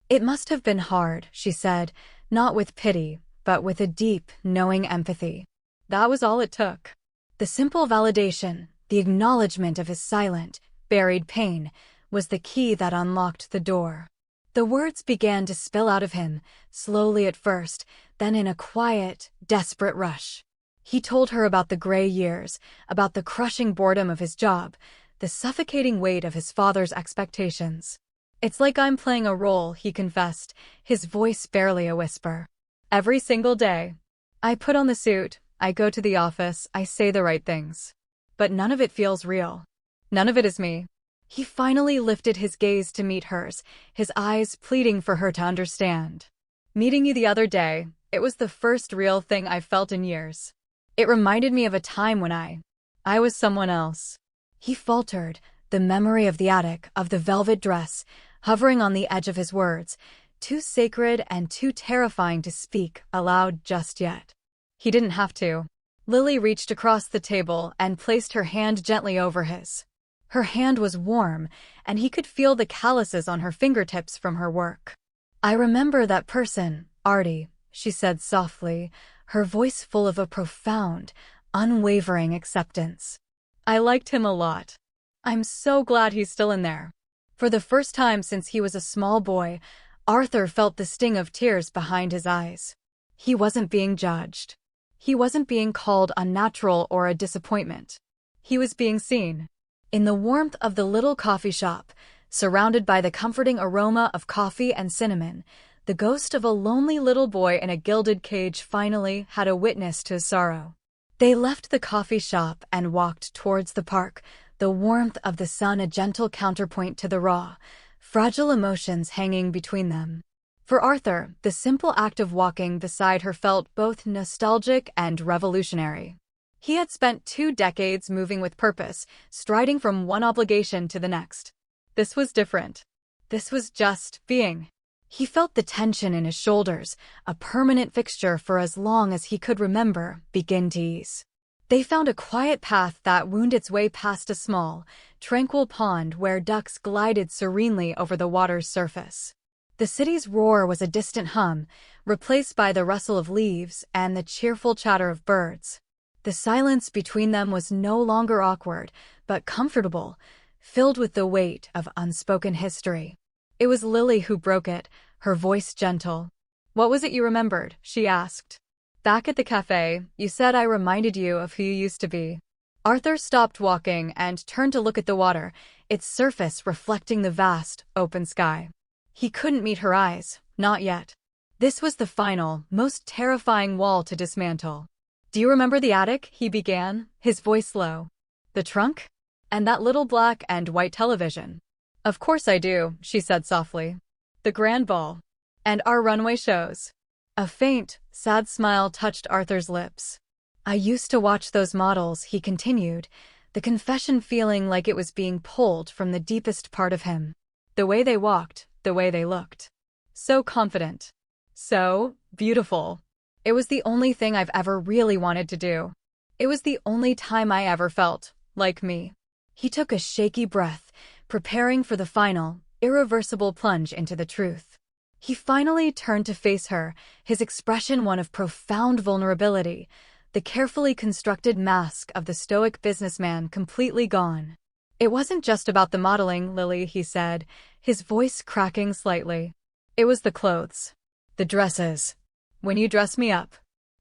"It must have been hard," she said, not with pity, but with a deep, knowing empathy. That was all it took. The simple validation, the acknowledgement of his silent, buried pain, was the key that unlocked the door. The words began to spill out of him, slowly at first, then in a quiet, desperate rush. He told her about the gray years, about the crushing boredom of his job, the suffocating weight of his father's expectations. "It's like I'm playing a role," he confessed, his voice barely a whisper. "Every single day. I put on the suit, I go to the office, I say the right things. But none of it feels real. None of it is me." He finally lifted his gaze to meet hers, his eyes pleading for her to understand. "Meeting you the other day, it was the first real thing I've felt in years. It reminded me of a time when I was someone else." He faltered, the memory of the attic, of the velvet dress, hovering on the edge of his words, too sacred and too terrifying to speak aloud just yet. He didn't have to. Lily reached across the table and placed her hand gently over his. Her hand was warm, and he could feel the calluses on her fingertips from her work. "I remember that person, Artie," she said softly, her voice full of a profound, unwavering acceptance. "I liked him a lot. I'm so glad he's still in there." For the first time since he was a small boy, Arthur felt the sting of tears behind his eyes. He wasn't being judged. He wasn't being called unnatural or a disappointment. He was being seen. In the warmth of the little coffee shop, surrounded by the comforting aroma of coffee and cinnamon, the ghost of a lonely little boy in a gilded cage finally had a witness to his sorrow. They left the coffee shop and walked towards the park, the warmth of the sun a gentle counterpoint to the raw, fragile emotions hanging between them. For Arthur, the simple act of walking beside her felt both nostalgic and revolutionary. He had spent 2 decades moving with purpose, striding from one obligation to the next. This was different. This was just being. He felt the tension in his shoulders, a permanent fixture for as long as he could remember, begin to ease. They found a quiet path that wound its way past a small, tranquil pond where ducks glided serenely over the water's surface. The city's roar was a distant hum, replaced by the rustle of leaves and the cheerful chatter of birds. The silence between them was no longer awkward, but comfortable, filled with the weight of unspoken history. It was Lily who broke it, her voice gentle. "What was it you remembered?" she asked. "Back at the cafe, you said I reminded you of who you used to be." Arthur stopped walking and turned to look at the water, its surface reflecting the vast, open sky. He couldn't meet her eyes, not yet. This was the final, most terrifying wall to dismantle. "Do you remember the attic?" he began, his voice low. "The trunk? And that little black and white television?" "Of course I do," she said softly. "The grand ball. And our runway shows." A faint, sad smile touched Arthur's lips. "I used to watch those models," he continued, the confession feeling like it was being pulled from the deepest part of him. The way they walked, the way they looked. So confident. So beautiful. It was the only thing I've ever really wanted to do. It was the only time I ever felt like me. He took a shaky breath, preparing for the final, irreversible plunge into the truth. He finally turned to face her, his expression one of profound vulnerability, the carefully constructed mask of the stoic businessman completely gone. "It wasn't just about the modeling, Lily," he said, his voice cracking slightly. "It was the clothes. The dresses. When you dressed me up.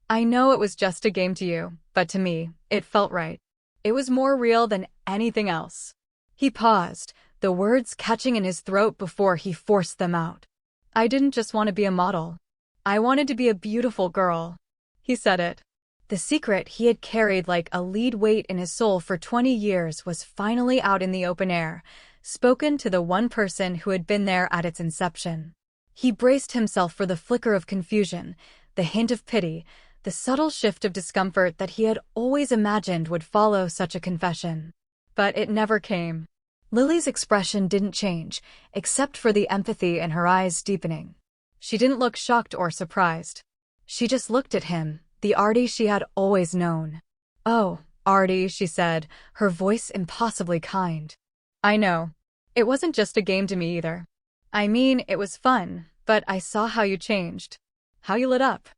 I know it was just a game to you, but to me, it felt right. It was more real than anything else." He paused, the words catching in his throat before he forced them out. "I didn't just want to be a model. I wanted to be a beautiful girl." He said it. The secret he had carried like a lead weight in his soul for 20 years was finally out in the open air, spoken to the one person who had been there at its inception. He braced himself for the flicker of confusion, the hint of pity, the subtle shift of discomfort that he had always imagined would follow such a confession. But it never came. Lily's expression didn't change, except for the empathy in her eyes deepening. She didn't look shocked or surprised. She just looked at him, the Artie she had always known. "Oh, Artie," she said, her voice impossibly kind. "I know. It wasn't just a game to me either. I mean, it was fun, but I saw how you changed. How you lit up.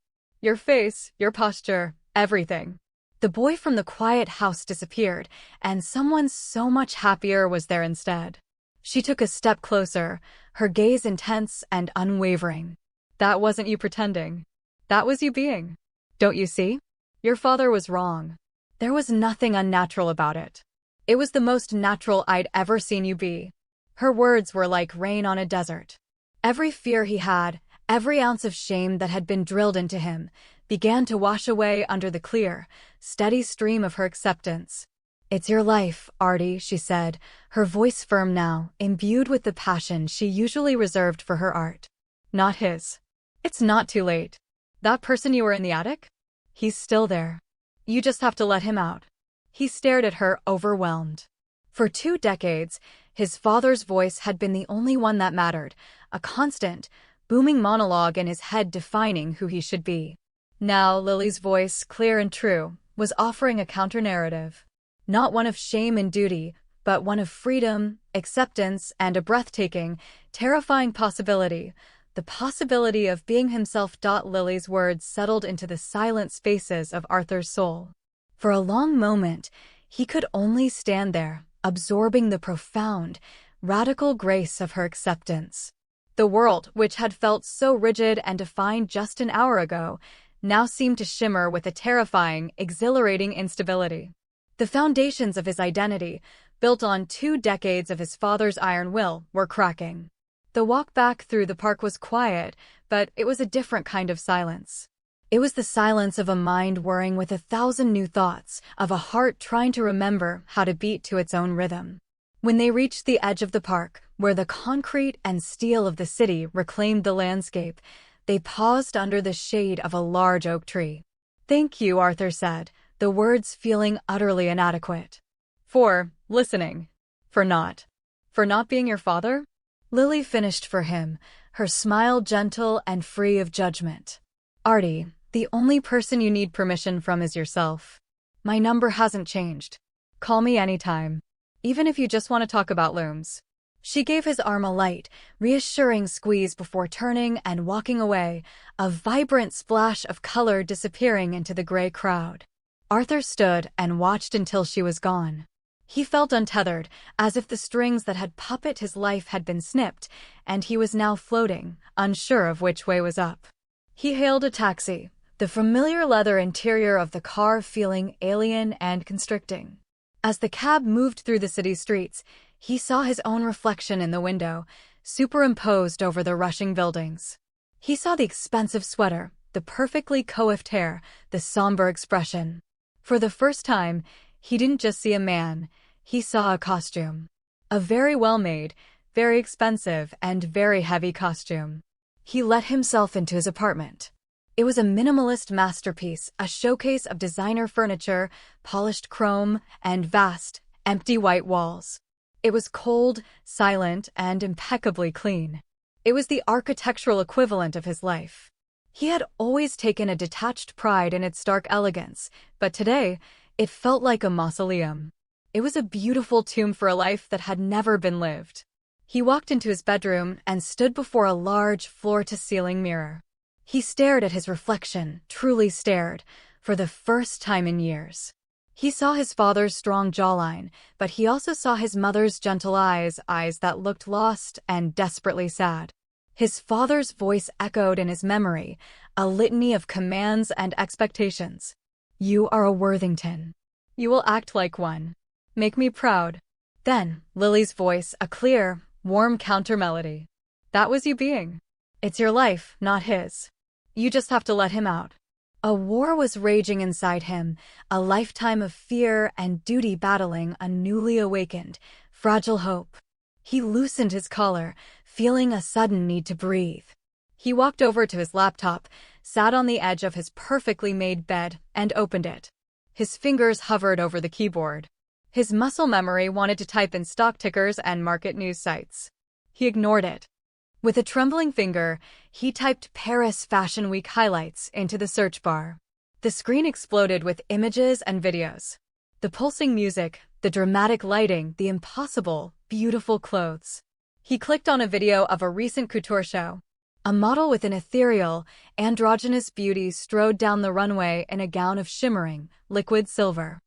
Your face, your posture, everything." The boy from the quiet house disappeared, and someone so much happier was there instead. She took a step closer, her gaze intense and unwavering. "That wasn't you pretending. That was you being. Don't you see? Your father was wrong. There was nothing unnatural about it. It was the most natural I'd ever seen you be." Her words were like rain on a desert. Every fear he had, every ounce of shame that had been drilled into him, began to wash away under the clear, steady stream of her acceptance. "It's your life, Artie," she said, her voice firm now, imbued with the passion she usually reserved for her art. "Not his. It's not too late. That person you were in the attic? He's still there. You just have to let him out." He stared at her, overwhelmed. For 2 decades, his father's voice had been the only one that mattered, a constant, booming monologue in his head defining who he should be. Now Lily's voice, clear and true, was offering a counter-narrative. Not one of shame and duty, but one of freedom, acceptance, and a breathtaking, terrifying possibility. The possibility of being himself. Lily's words settled into the silent spaces of Arthur's soul. For a long moment, he could only stand there, absorbing the profound, radical grace of her acceptance. The world, which had felt so rigid and defined just an hour ago, now seemed to shimmer with a terrifying, exhilarating instability. The foundations of his identity, built on 2 decades of his father's iron will, were cracking. The walk back through the park was quiet, but it was a different kind of silence. It was the silence of a mind whirring with 1,000 new thoughts, of a heart trying to remember how to beat to its own rhythm. When they reached the edge of the park, where the concrete and steel of the city reclaimed the landscape, they paused under the shade of a large oak tree. "Thank you," Arthur said, the words feeling utterly inadequate. "For listening. For not being your father?" Lily finished for him, her smile gentle and free of judgment. "Artie, the only person you need permission from is yourself. My number hasn't changed. Call me anytime. Even if you just want to talk about looms." She gave his arm a light, reassuring squeeze before turning and walking away, a vibrant splash of color disappearing into the gray crowd. Arthur stood and watched until she was gone. He felt untethered, as if the strings that had puppeted his life had been snipped, and he was now floating, unsure of which way was up. He hailed a taxi, the familiar leather interior of the car feeling alien and constricting. As the cab moved through the city streets, he saw his own reflection in the window, superimposed over the rushing buildings. He saw the expensive sweater, the perfectly coiffed hair, the somber expression. For the first time, he didn't just see a man, he saw a costume. A very well-made, very expensive, and very heavy costume. He let himself into his apartment. It was a minimalist masterpiece, a showcase of designer furniture, polished chrome, and vast, empty white walls. It was cold, silent, and impeccably clean. It was the architectural equivalent of his life. He had always taken a detached pride in its stark elegance, but today, it felt like a mausoleum. It was a beautiful tomb for a life that had never been lived. He walked into his bedroom and stood before a large floor-to-ceiling mirror. He stared at his reflection, truly stared, for the first time in years. He saw his father's strong jawline, but he also saw his mother's gentle eyes that looked lost and desperately sad. His father's voice echoed in his memory, a litany of commands and expectations. "You are a Worthington. You will act like one. Make me proud." Then, Lily's voice, a clear, warm counter-melody. "That was you being. It's your life, not his. You just have to let him out." A war was raging inside him, a lifetime of fear and duty battling a newly awakened, fragile hope. He loosened his collar, feeling a sudden need to breathe. He walked over to his laptop, sat on the edge of his perfectly made bed, and opened it. His fingers hovered over the keyboard. His muscle memory wanted to type in stock tickers and market news sites. He ignored it. With a trembling finger, he typed Paris Fashion Week highlights into the search bar. The screen exploded with images and videos. The pulsing music, the dramatic lighting, the impossible, beautiful clothes. He clicked on a video of a recent couture show. A model with an ethereal, androgynous beauty strode down the runway in a gown of shimmering, liquid silver.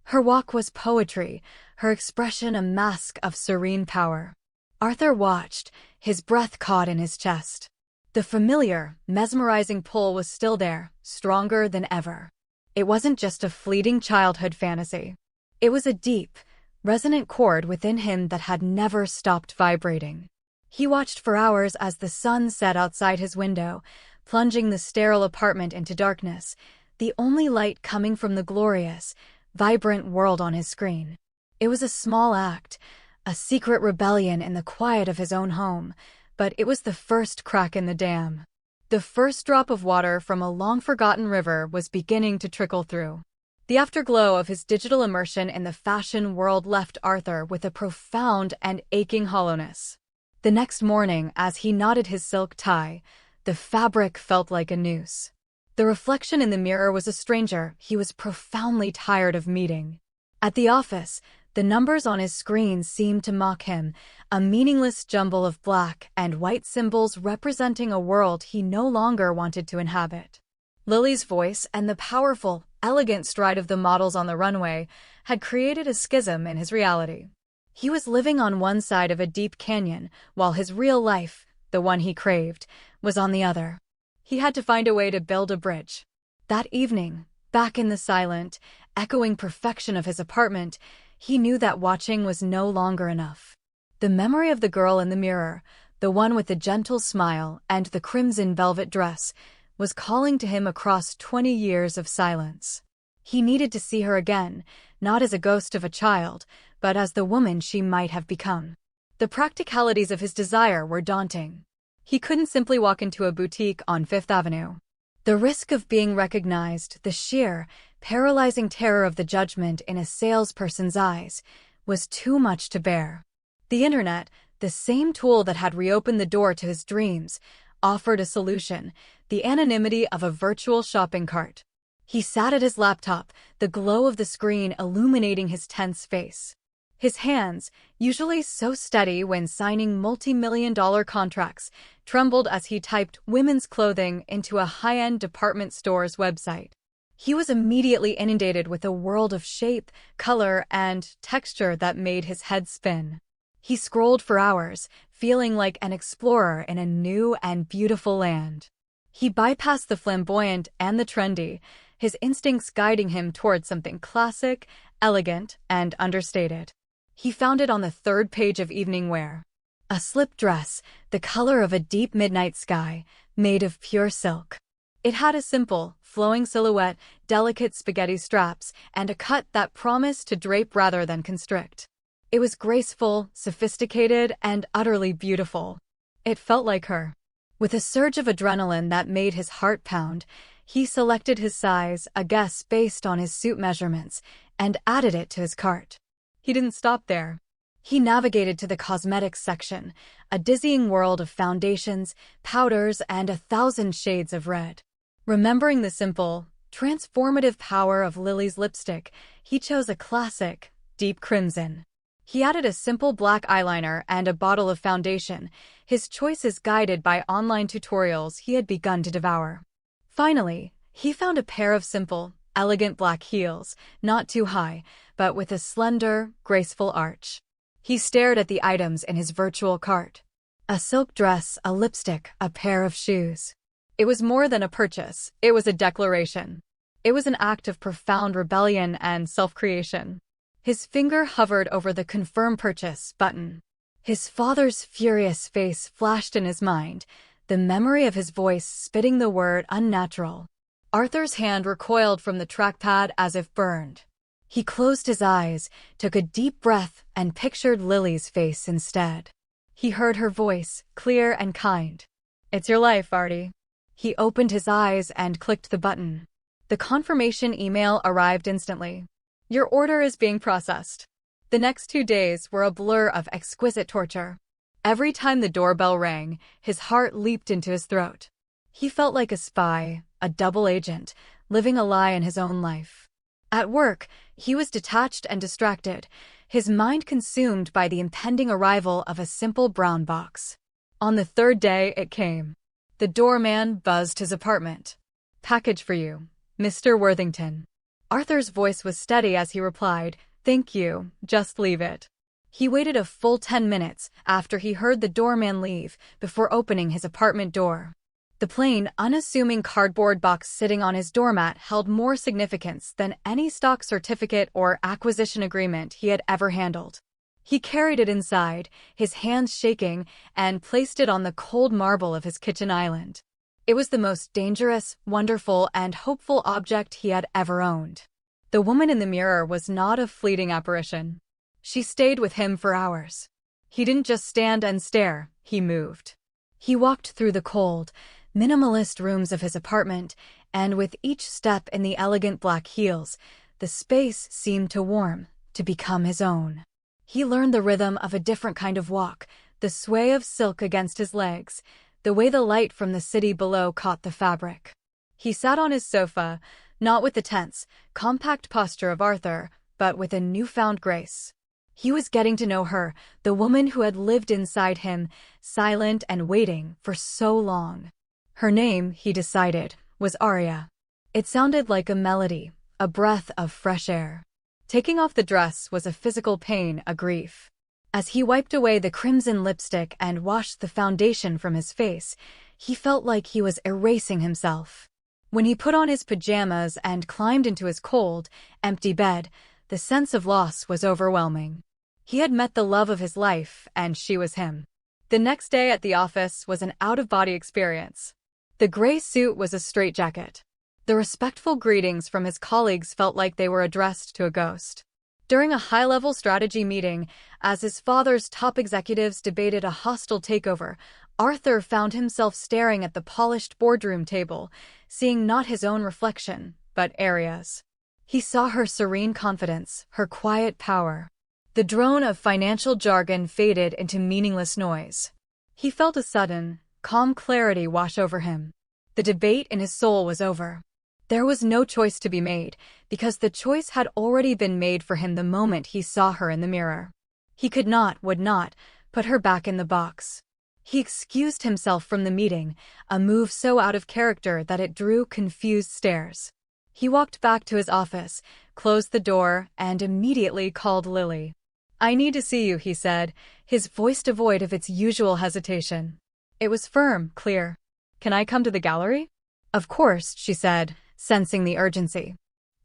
Her walk was poetry, her expression a mask of serene power. Arthur watched, his breath caught in his chest. The familiar, mesmerizing pull was still there, stronger than ever. It wasn't just a fleeting childhood fantasy. It was a deep, resonant chord within him that had never stopped vibrating. He watched for hours as the sun set outside his window, plunging the sterile apartment into darkness, the only light coming from the glorious, vibrant world on his screen. It was a small act, a secret rebellion in the quiet of his own home, but it was the first crack in the dam. The first drop of water from a long-forgotten river was beginning to trickle through. The afterglow of his digital immersion in the fashion world left Arthur with a profound and aching hollowness. The next morning, as he knotted his silk tie, the fabric felt like a noose. The reflection in the mirror was a stranger he was profoundly tired of meeting. At the office, the numbers on his screen seemed to mock him, a meaningless jumble of black and white symbols representing a world he no longer wanted to inhabit. Lily's voice and the powerful, elegant stride of the models on the runway had created a schism in his reality. He was living on one side of a deep canyon, while his real life, the one he craved, was on the other. He had to find a way to build a bridge. That evening, back in the silent, echoing perfection of his apartment, he knew that watching was no longer enough. The memory of the girl in the mirror, the one with the gentle smile and the crimson velvet dress, was calling to him across 20 years of silence. He needed to see her again, not as a ghost of a child, but as the woman she might have become. The practicalities of his desire were daunting. He couldn't simply walk into a boutique on Fifth Avenue. The risk of being recognized, the sheer, paralyzing terror of the judgment in a salesperson's eyes, was too much to bear. The internet, the same tool that had reopened the door to his dreams, offered a solution: the anonymity of a virtual shopping cart. He sat at his laptop, the glow of the screen illuminating his tense face. His hands, usually so steady when signing multi-million-dollar contracts, trembled as he typed women's clothing into a high-end department store's website. He was immediately inundated with a world of shape, color, and texture that made his head spin. He scrolled for hours, feeling like an explorer in a new and beautiful land. He bypassed the flamboyant and the trendy, his instincts guiding him towards something classic, elegant, and understated. He found it on the third page of evening wear. A slip dress, the color of a deep midnight sky, made of pure silk. It had a simple, flowing silhouette, delicate spaghetti straps, and a cut that promised to drape rather than constrict. It was graceful, sophisticated, and utterly beautiful. It felt like her. With a surge of adrenaline that made his heart pound, he selected his size, a guess based on his suit measurements, and added it to his cart. He didn't stop there. He navigated to the cosmetics section, a dizzying world of foundations, powders, and 1,000 shades of red. Remembering the simple, transformative power of Lily's lipstick, he chose a classic, deep crimson. He added a simple black eyeliner and a bottle of foundation, his choices guided by online tutorials he had begun to devour. Finally, he found a pair of simple, elegant black heels, not too high, but with a slender, graceful arch. He stared at the items in his virtual cart. A silk dress, a lipstick, a pair of shoes. It was more than a purchase, it was a declaration. It was an act of profound rebellion and self-creation. His finger hovered over the confirm purchase button. His father's furious face flashed in his mind, the memory of his voice spitting the word unnatural. Arthur's hand recoiled from the trackpad as if burned. He closed his eyes, took a deep breath, and pictured Lily's face instead. He heard her voice, clear and kind. "It's your life, Artie." He opened his eyes and clicked the button. The confirmation email arrived instantly. "Your order is being processed." The next 2 days were a blur of exquisite torture. Every time the doorbell rang, his heart leaped into his throat. He felt like a spy, a double agent, living a lie in his own life. At work, he was detached and distracted, his mind consumed by the impending arrival of a simple brown box. On the third day, it came. The doorman buzzed his apartment. "Package for you, Mr. Worthington." Arthur's voice was steady as he replied, "Thank you, just leave it." He waited a full 10 minutes after he heard the doorman leave before opening his apartment door. The plain, unassuming cardboard box sitting on his doormat held more significance than any stock certificate or acquisition agreement he had ever handled. He carried it inside, his hands shaking, and placed it on the cold marble of his kitchen island. It was the most dangerous, wonderful, and hopeful object he had ever owned. The woman in the mirror was not a fleeting apparition. She stayed with him for hours. He didn't just stand and stare, he moved. He walked through the cold, minimalist rooms of his apartment, and with each step in the elegant black heels, the space seemed to warm, to become his own. He learned the rhythm of a different kind of walk, the sway of silk against his legs, the way the light from the city below caught the fabric. He sat on his sofa, not with the tense, compact posture of Arthur, but with a newfound grace. He was getting to know her, the woman who had lived inside him, silent and waiting for so long. Her name, he decided, was Arya. It sounded like a melody, a breath of fresh air. Taking off the dress was a physical pain, a grief. As he wiped away the crimson lipstick and washed the foundation from his face, he felt like he was erasing himself. When he put on his pajamas and climbed into his cold, empty bed, the sense of loss was overwhelming. He had met the love of his life, and she was him. The next day at the office was an out-of-body experience. The gray suit was a straitjacket. The respectful greetings from his colleagues felt like they were addressed to a ghost. During a high-level strategy meeting, as his father's top executives debated a hostile takeover, Arthur found himself staring at the polished boardroom table, seeing not his own reflection, but Arya's. He saw her serene confidence, her quiet power. The drone of financial jargon faded into meaningless noise. He felt a sudden, calm clarity wash over him. The debate in his soul was over. There was no choice to be made, because the choice had already been made for him the moment he saw her in the mirror. He could not, would not, put her back in the box. He excused himself from the meeting, a move so out of character that it drew confused stares. He walked back to his office, closed the door, and immediately called Lily. "I need to see you," he said, his voice devoid of its usual hesitation. It was firm, clear. "Can I come to the gallery?" "Of course," she said, sensing the urgency.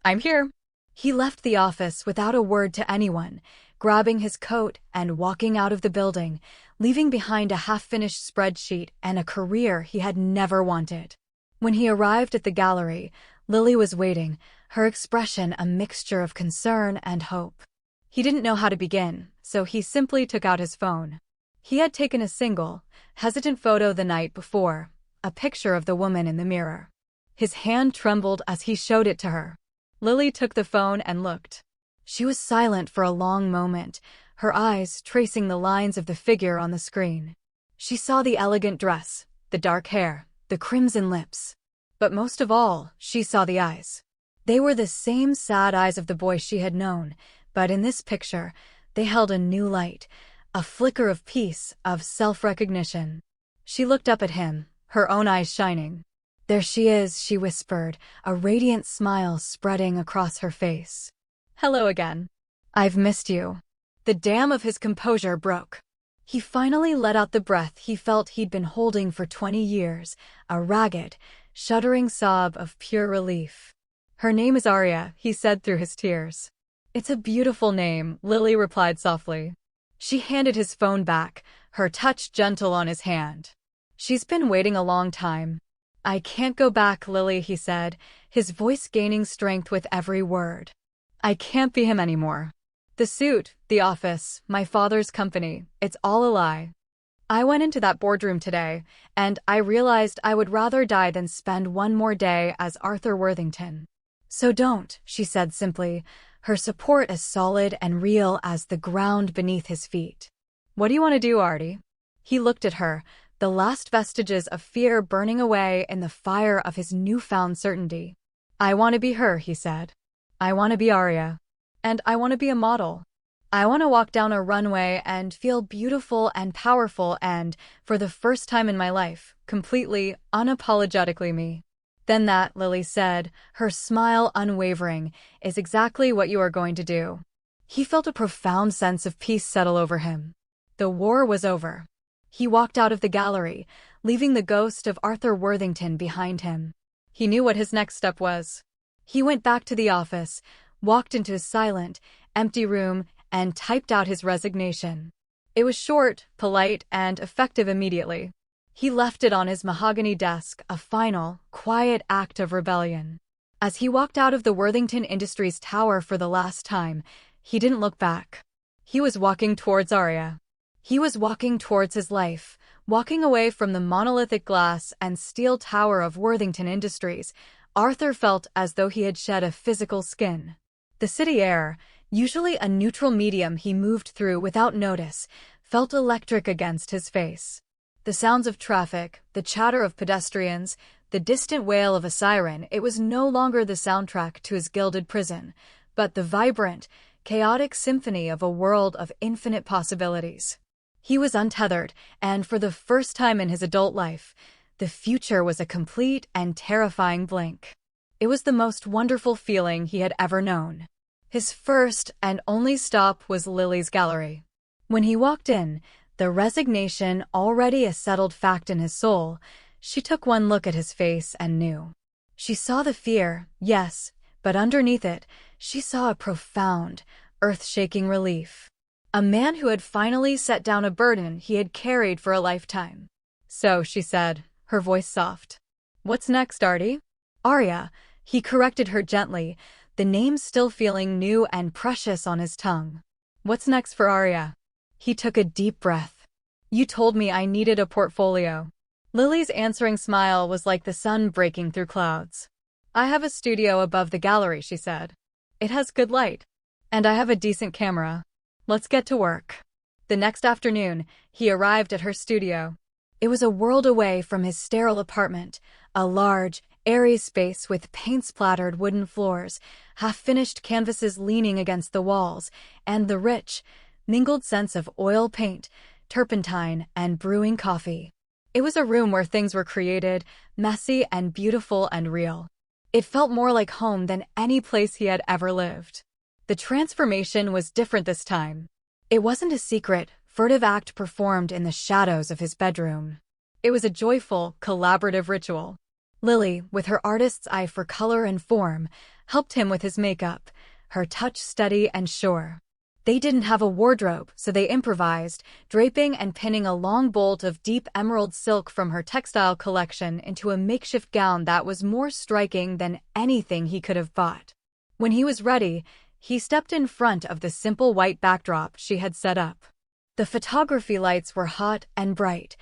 "I'm here." He left the office without a word to anyone, grabbing his coat and walking out of the building, leaving behind a half-finished spreadsheet and a career he had never wanted. When he arrived at the gallery, Lily was waiting, her expression a mixture of concern and hope. He didn't know how to begin, so he simply took out his phone. He had taken a single, hesitant photo the night before, a picture of the woman in the mirror. His hand trembled as he showed it to her. Lily took the phone and looked. She was silent for a long moment, her eyes tracing the lines of the figure on the screen. She saw the elegant dress, the dark hair, the crimson lips. But most of all, she saw the eyes. They were the same sad eyes of the boy she had known, but in this picture, they held a new light, a flicker of peace, of self-recognition. She looked up at him, her own eyes shining. "There she is," she whispered, a radiant smile spreading across her face. "Hello again. I've missed you." The dam of his composure broke. He finally let out the breath he felt he'd been holding for 20 years, a ragged, shuddering sob of pure relief. "Her name is Arya," he said through his tears. "It's a beautiful name," Lily replied softly. She handed his phone back, her touch gentle on his hand. "She's been waiting a long time." "I can't go back, Lily," he said, his voice gaining strength with every word. "I can't be him anymore. The suit, the office, my father's company, it's all a lie. I went into that boardroom today, and I realized I would rather die than spend one more day as Arthur Worthington. So don't," she said simply, her support as solid and real as the ground beneath his feet. "What do you want to do, Artie?" He looked at her, the last vestiges of fear burning away in the fire of his newfound certainty. "I want to be her," he said. "I want to be Arya. And I want to be a model. I want to walk down a runway and feel beautiful and powerful and, for the first time in my life, completely, unapologetically me." "Then that," Lily said, her smile unwavering, "is exactly what you are going to do." He felt a profound sense of peace settle over him. The war was over. He walked out of the gallery, leaving the ghost of Arthur Worthington behind him. He knew what his next step was. He went back to the office, walked into his silent, empty room, and typed out his resignation. It was short, polite, and effective immediately. He left it on his mahogany desk, a final, quiet act of rebellion. As he walked out of the Worthington Industries tower for the last time, he didn't look back. He was walking towards Arya. He was walking towards his life, walking away from the monolithic glass and steel tower of Worthington Industries. Arthur felt as though he had shed a physical skin. The city air, usually a neutral medium he moved through without notice, felt electric against his face. The sounds of traffic, the chatter of pedestrians, the distant wail of a siren, it was no longer the soundtrack to his gilded prison, but the vibrant, chaotic symphony of a world of infinite possibilities. He was untethered, and for the first time in his adult life, the future was a complete and terrifying blank. It was the most wonderful feeling he had ever known. His first and only stop was Lily's gallery. When he walked in, the resignation already a settled fact in his soul, she took one look at his face and knew. She saw the fear, yes, but underneath it, she saw a profound, earth-shaking relief. A man who had finally set down a burden he had carried for a lifetime. "So," she said, her voice soft. "What's next, Artie?" "Arya," he corrected her gently, the name still feeling new and precious on his tongue. "What's next for Arya?" He took a deep breath. "You told me I needed a portfolio." Lily's answering smile was like the sun breaking through clouds. "I have a studio above the gallery," she said. "It has good light. And I have a decent camera. Let's get to work." The next afternoon, he arrived at her studio. It was a world away from his sterile apartment, a large, airy space with paint-splattered wooden floors, half-finished canvases leaning against the walls, and the rich, mingled scents of oil paint, turpentine, and brewing coffee. It was a room where things were created, messy and beautiful and real. It felt more like home than any place he had ever lived. The transformation was different this time. It wasn't a secret, furtive act performed in the shadows of his bedroom. It was a joyful, collaborative ritual. Lily, with her artist's eye for color and form, helped him with his makeup, her touch steady and sure. They didn't have a wardrobe, so they improvised, draping and pinning a long bolt of deep emerald silk from her textile collection into a makeshift gown that was more striking than anything he could have bought. When he was ready, he stepped in front of the simple white backdrop she had set up. The photography lights were hot and bright,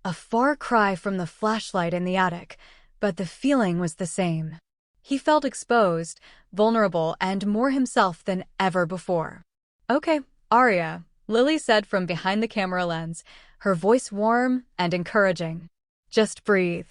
a far cry from the flashlight in the attic, but the feeling was the same. He felt exposed, vulnerable, and more himself than ever before. "Okay, Arya," Lily said from behind the camera lens, her voice warm and encouraging. "Just breathe.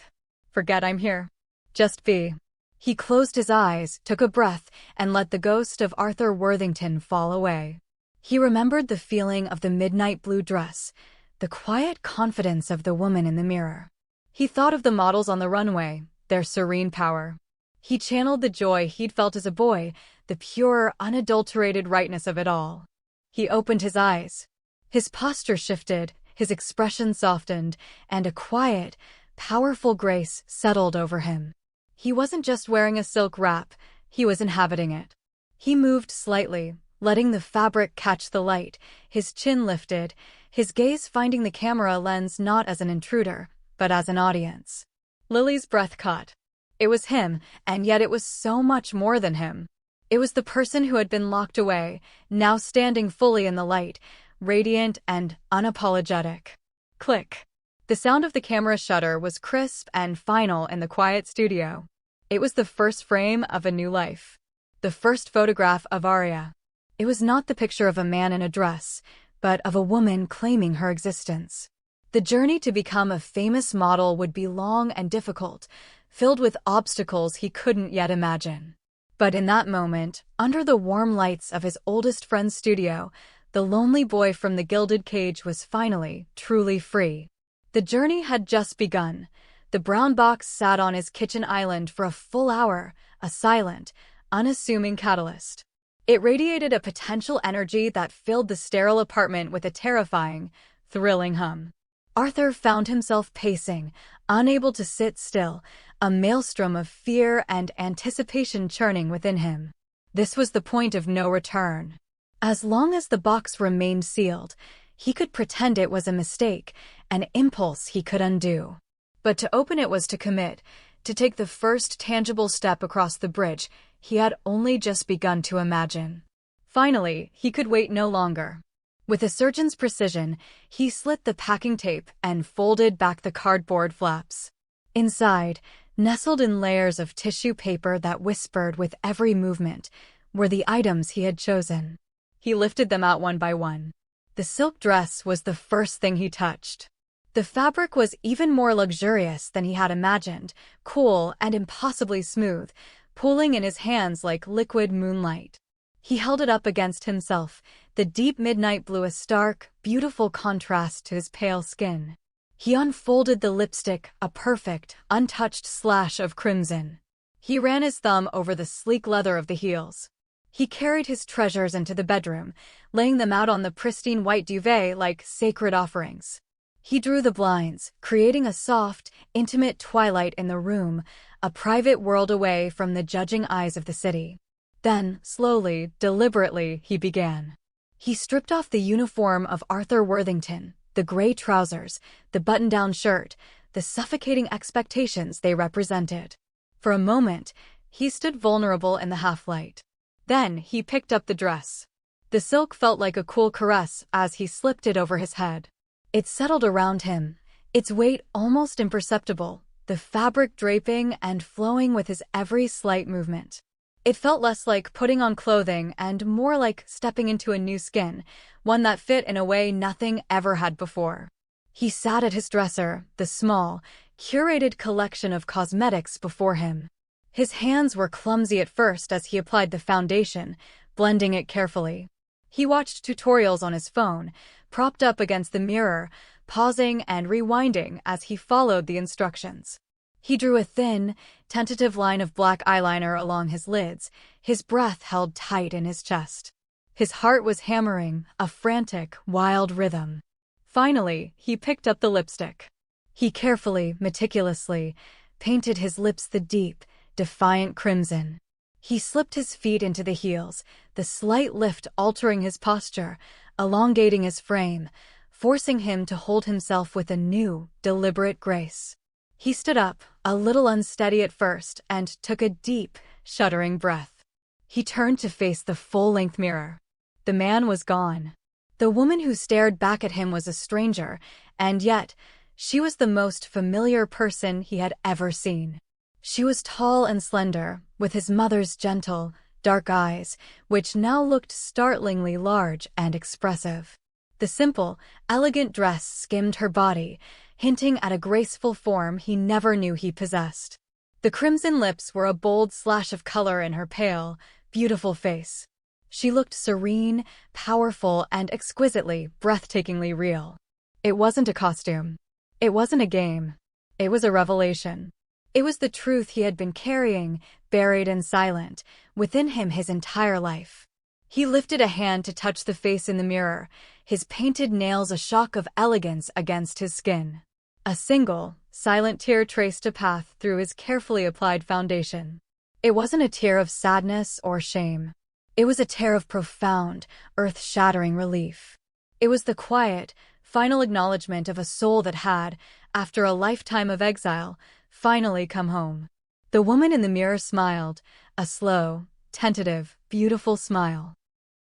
Forget I'm here. Just be." He closed his eyes, took a breath, and let the ghost of Arthur Worthington fall away. He remembered the feeling of the midnight blue dress, the quiet confidence of the woman in the mirror. He thought of the models on the runway, their serene power. He channeled the joy he'd felt as a boy, the pure, unadulterated rightness of it all. He opened his eyes. His posture shifted, his expression softened, and a quiet, powerful grace settled over him. He wasn't just wearing a silk wrap, he was inhabiting it. He moved slightly, letting the fabric catch the light, his chin lifted, his gaze finding the camera lens not as an intruder, but as an audience. Lily's breath caught. It was him, and yet it was so much more than him. It was the person who had been locked away, now standing fully in the light, radiant and unapologetic. Click. The sound of the camera shutter was crisp and final in the quiet studio. It was the first frame of a new life. The first photograph of Arya. It was not the picture of a man in a dress, but of a woman claiming her existence. The journey to become a famous model would be long and difficult, filled with obstacles he couldn't yet imagine. But in that moment, under the warm lights of his oldest friend's studio, the lonely boy from the gilded cage was finally, truly free. The journey had just begun. The brown box sat on his kitchen island for a full hour, a silent, unassuming catalyst. It radiated a potential energy that filled the sterile apartment with a terrifying, thrilling hum. Arthur found himself pacing, unable to sit still, a maelstrom of fear and anticipation churning within him. This was the point of no return. As long as the box remained sealed, he could pretend it was a mistake, an impulse he could undo. But to open it was to commit, to take the first tangible step across the bridge he had only just begun to imagine. Finally, he could wait no longer. With a surgeon's precision, he slit the packing tape and folded back the cardboard flaps. Inside, nestled in layers of tissue paper that whispered with every movement, were the items he had chosen. He lifted them out one by one. The silk dress was the first thing he touched. The fabric was even more luxurious than he had imagined, cool and impossibly smooth, pooling in his hands like liquid moonlight. He held it up against himself, the deep midnight blue a stark, beautiful contrast to his pale skin. He unfolded the lipstick, a perfect, untouched slash of crimson. He ran his thumb over the sleek leather of the heels. He carried his treasures into the bedroom, laying them out on the pristine white duvet like sacred offerings. He drew the blinds, creating a soft, intimate twilight in the room, a private world away from the judging eyes of the city. Then, slowly, deliberately, he began. He stripped off the uniform of Arthur Worthington, the gray trousers, the button-down shirt, the suffocating expectations they represented. For a moment, he stood vulnerable in the half-light. Then he picked up the dress. The silk felt like a cool caress as he slipped it over his head. It settled around him, its weight almost imperceptible, the fabric draping and flowing with his every slight movement. It felt less like putting on clothing and more like stepping into a new skin, one that fit in a way nothing ever had before. He sat at his dresser, the small, curated collection of cosmetics before him. His hands were clumsy at first as he applied the foundation, blending it carefully. He watched tutorials on his phone, propped up against the mirror, pausing and rewinding as he followed the instructions. He drew a thin, tentative line of black eyeliner along his lids, his breath held tight in his chest. His heart was hammering, a frantic, wild rhythm. Finally, he picked up the lipstick. He carefully, meticulously, painted his lips the deep, defiant crimson. He slipped his feet into the heels, the slight lift altering his posture, elongating his frame, forcing him to hold himself with a new, deliberate grace. He stood up, a little unsteady at first, and took a deep, shuddering breath. He turned to face the full-length mirror. The man was gone. The woman who stared back at him was a stranger, and yet, she was the most familiar person he had ever seen. She was tall and slender, with his mother's gentle, dark eyes, which now looked startlingly large and expressive. The simple, elegant dress skimmed her body, hinting at a graceful form he never knew he possessed. The crimson lips were a bold slash of color in her pale, beautiful face. She looked serene, powerful, and exquisitely, breathtakingly real. It wasn't a costume. It wasn't a game. It was a revelation. It was the truth he had been carrying, buried and silent, within him his entire life. He lifted a hand to touch the face in the mirror, his painted nails a shock of elegance against his skin. A single, silent tear traced a path through his carefully applied foundation. It wasn't a tear of sadness or shame. It was a tear of profound, earth-shattering relief. It was the quiet, final acknowledgement of a soul that had, after a lifetime of exile, finally come home. The woman in the mirror smiled, a slow, tentative, beautiful smile.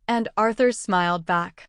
And Arthur smiled back.